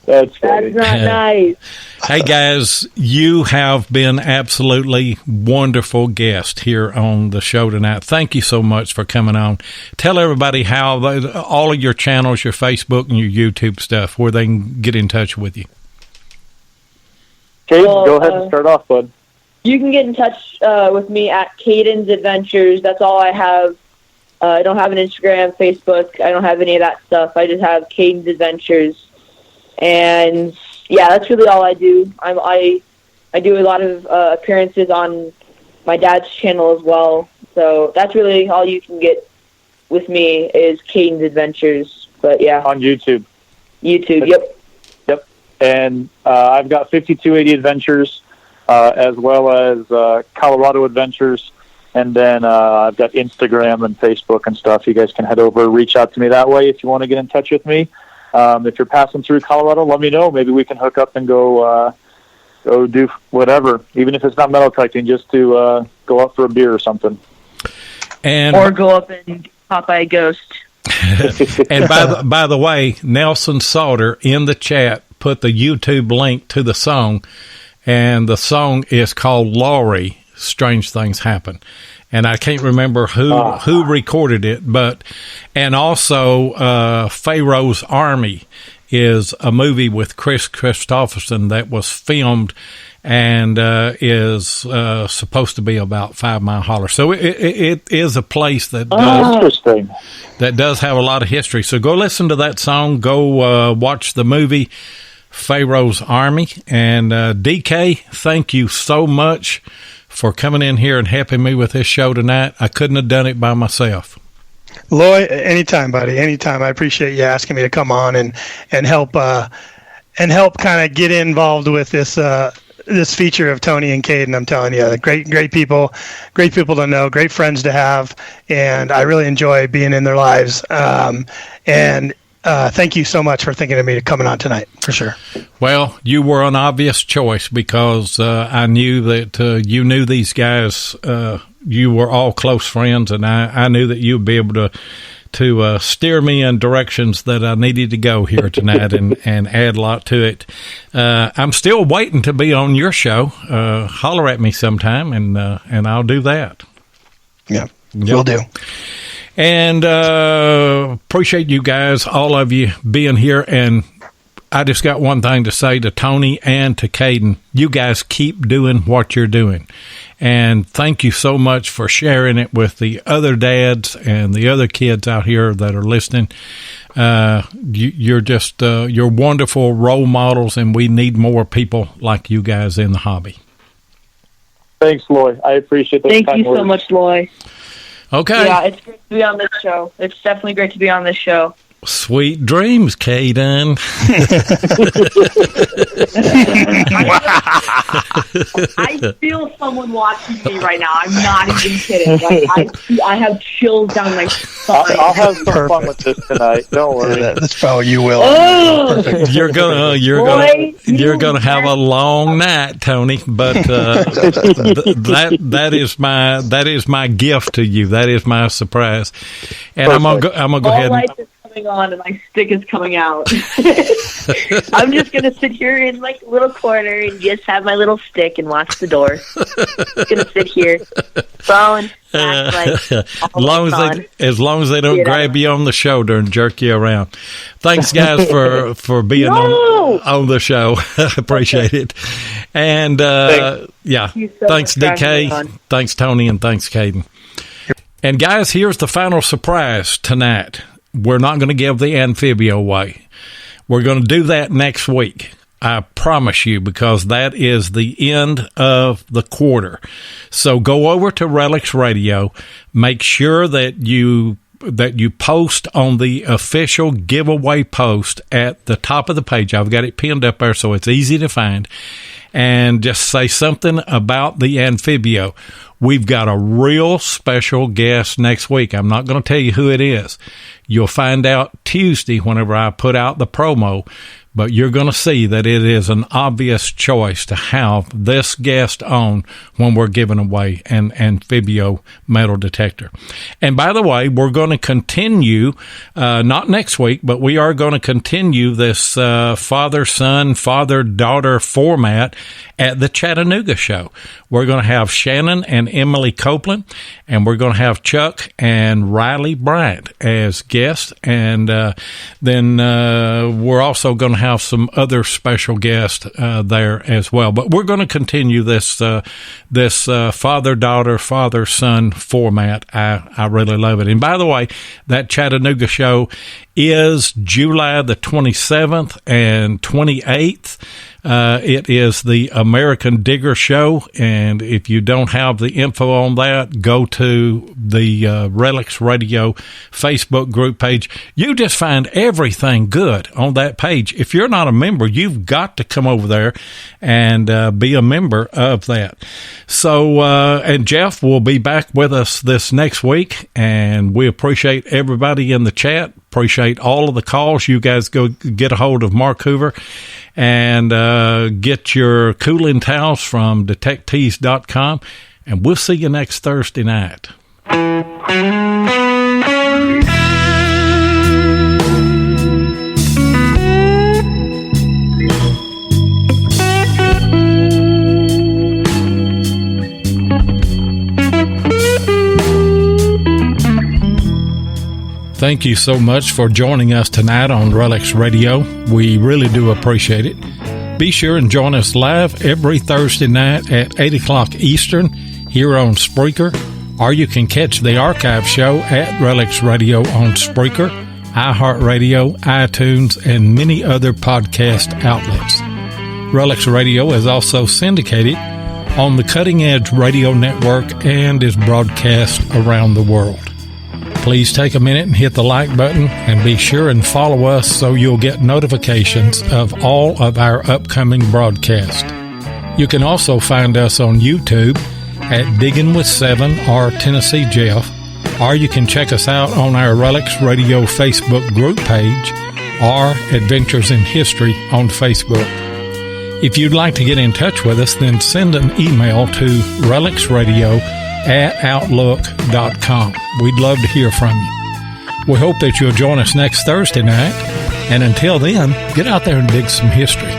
That's funny. That's not nice. Hey, guys, you have been absolutely wonderful guests here on the show tonight. Thank you so much for coming on. Tell everybody how all of your channels, your Facebook and your YouTube stuff, where they can get in touch with you. Caden, go ahead and start off, bud. You can get in touch with me at Caden's Adventures. That's all I have. I don't have an Instagram, Facebook. I don't have any of that stuff. I just have Caden's Adventures. And, yeah, that's really all I do. I do a lot of appearances on my dad's channel as well. So that's really all you can get with me is Caden's Adventures. But, yeah. On YouTube. YouTube, yep. Yep. And I've got 5280 Adventures, as well as Colorado Adventures. And then I've got Instagram and Facebook and stuff. You guys can head over, reach out to me that way if you want to get in touch with me. If you're passing through Colorado, let me know. Maybe we can hook up and go do whatever, even if it's not metal detecting, just to go out for a beer or something. Or go up and pop by a ghost. And by the way, Nelson Sauter in the chat put the YouTube link to the song, and the song is called Laurie, Strange Things Happen. And I can't remember who recorded it, and also Pharaoh's Army is a movie with Chris Christopherson that was filmed and is supposed to be about 5 Mile Holler. So it is a place that does have a lot of history. So go listen to that song. Go watch the movie Pharaoh's Army. And DK, thank you so much for coming in here and helping me with this show tonight. I couldn't have done it by myself. Lloyd, anytime, buddy, anytime. I appreciate you asking me to come on and help kind of get involved with this feature of Tony and Caden. I'm telling you, great people to know, great friends to have, and I really enjoy being in their lives. Thank you so much for thinking of me to coming on tonight, for sure. Well, you were an obvious choice because I knew that you knew these guys. You were all close friends, and I knew that you'd be able to steer me in directions that I needed to go here tonight and add a lot to it. I'm still waiting to be on your show. Holler at me sometime, and I'll do that. Yeah, will do. And appreciate you guys, all of you, being here. And I just got one thing to say to Tony and to Caden. You guys keep doing what you're doing. And thank you so much for sharing it with the other dads and the other kids out here that are listening. You're just you're wonderful role models, and we need more people like you guys in the hobby. Thanks, Loy. I appreciate that. Thank you so much, Loy. Okay. Yeah, it's great to be on this show. It's definitely great to be on this show. Sweet dreams, Caden. I feel someone watching me right now. I'm not even kidding. Like, I have chills down my spine. I'll have some fun with this tonight. Don't worry. That's probably you will. Oh! You're gonna have a long night, Tony. But that is my gift to you. That is my surprise. And Perfect. I'm gonna go ahead. On and my stick is coming out. I'm just gonna sit here in like a little corner and just have my little stick and watch the door. Just gonna sit here, phone. As long as they don't grab you on the shoulder and jerk you around. Thanks, guys, for being on the show. Appreciate it. And thanks DK, thanks Tony, and thanks Caden. And guys, here's the final surprise tonight. We're not going to give the Amphibia away. We're going to do that next week. I promise you, because that is the end of the quarter. So go over to RELICS Radio. Make sure that you post on the official giveaway post at the top of the page. I've got it pinned up there so it's easy to find. And just say something about the Amphibia. We've got a real special guest next week. I'm not going to tell you who it is. You'll find out Tuesday whenever I put out the promo, but you're going to see that it is an obvious choice to have this guest on when we're giving away an Amphibia metal detector. And by the way, we're going to continue, not next week, but we are going to continue this father-son, father-daughter format at the Chattanooga show. We're going to have Shannon and Emily Copeland, and we're going to have Chuck and Riley Bryant as guests. And then we're also going to have some other special guests there as well. But we're going to continue this father-daughter, father-son format. I really love it. And by the way, that Chattanooga show is July the 27th and 28th. It is the American Digger Show, and if you don't have the info on that, go to the RELICS Radio Facebook group page. You just find everything good on that page. If you're not a member, you've got to come over there and be a member of that. So, and Jeff will be back with us this next week, and we appreciate everybody in the chat. Appreciate all of the calls. You guys go get a hold of Mark Hoover and get your cooling towels from detectees.com, and we'll see you next Thursday night. Thank you so much for joining us tonight on RELICS Radio. We really do appreciate it. Be sure and join us live every Thursday night at 8 o'clock Eastern here on Spreaker, or you can catch the archive show at RELICS Radio on Spreaker, iHeartRadio, iTunes, and many other podcast outlets. RELICS Radio is also syndicated on the Cutting Edge Radio Network and is broadcast around the world. Please take a minute and hit the like button, and be sure and follow us so you'll get notifications of all of our upcoming broadcasts. You can also find us on YouTube at Diggin' with 7 or Tennessee Jeff, or you can check us out on our RELICS Radio Facebook group page or Adventures in History on Facebook. If you'd like to get in touch with us, then send an email to relicsradio@outlook.com. We'd love to hear from you. We hope that you'll join us next Thursday night, and until then, get out there and dig some history.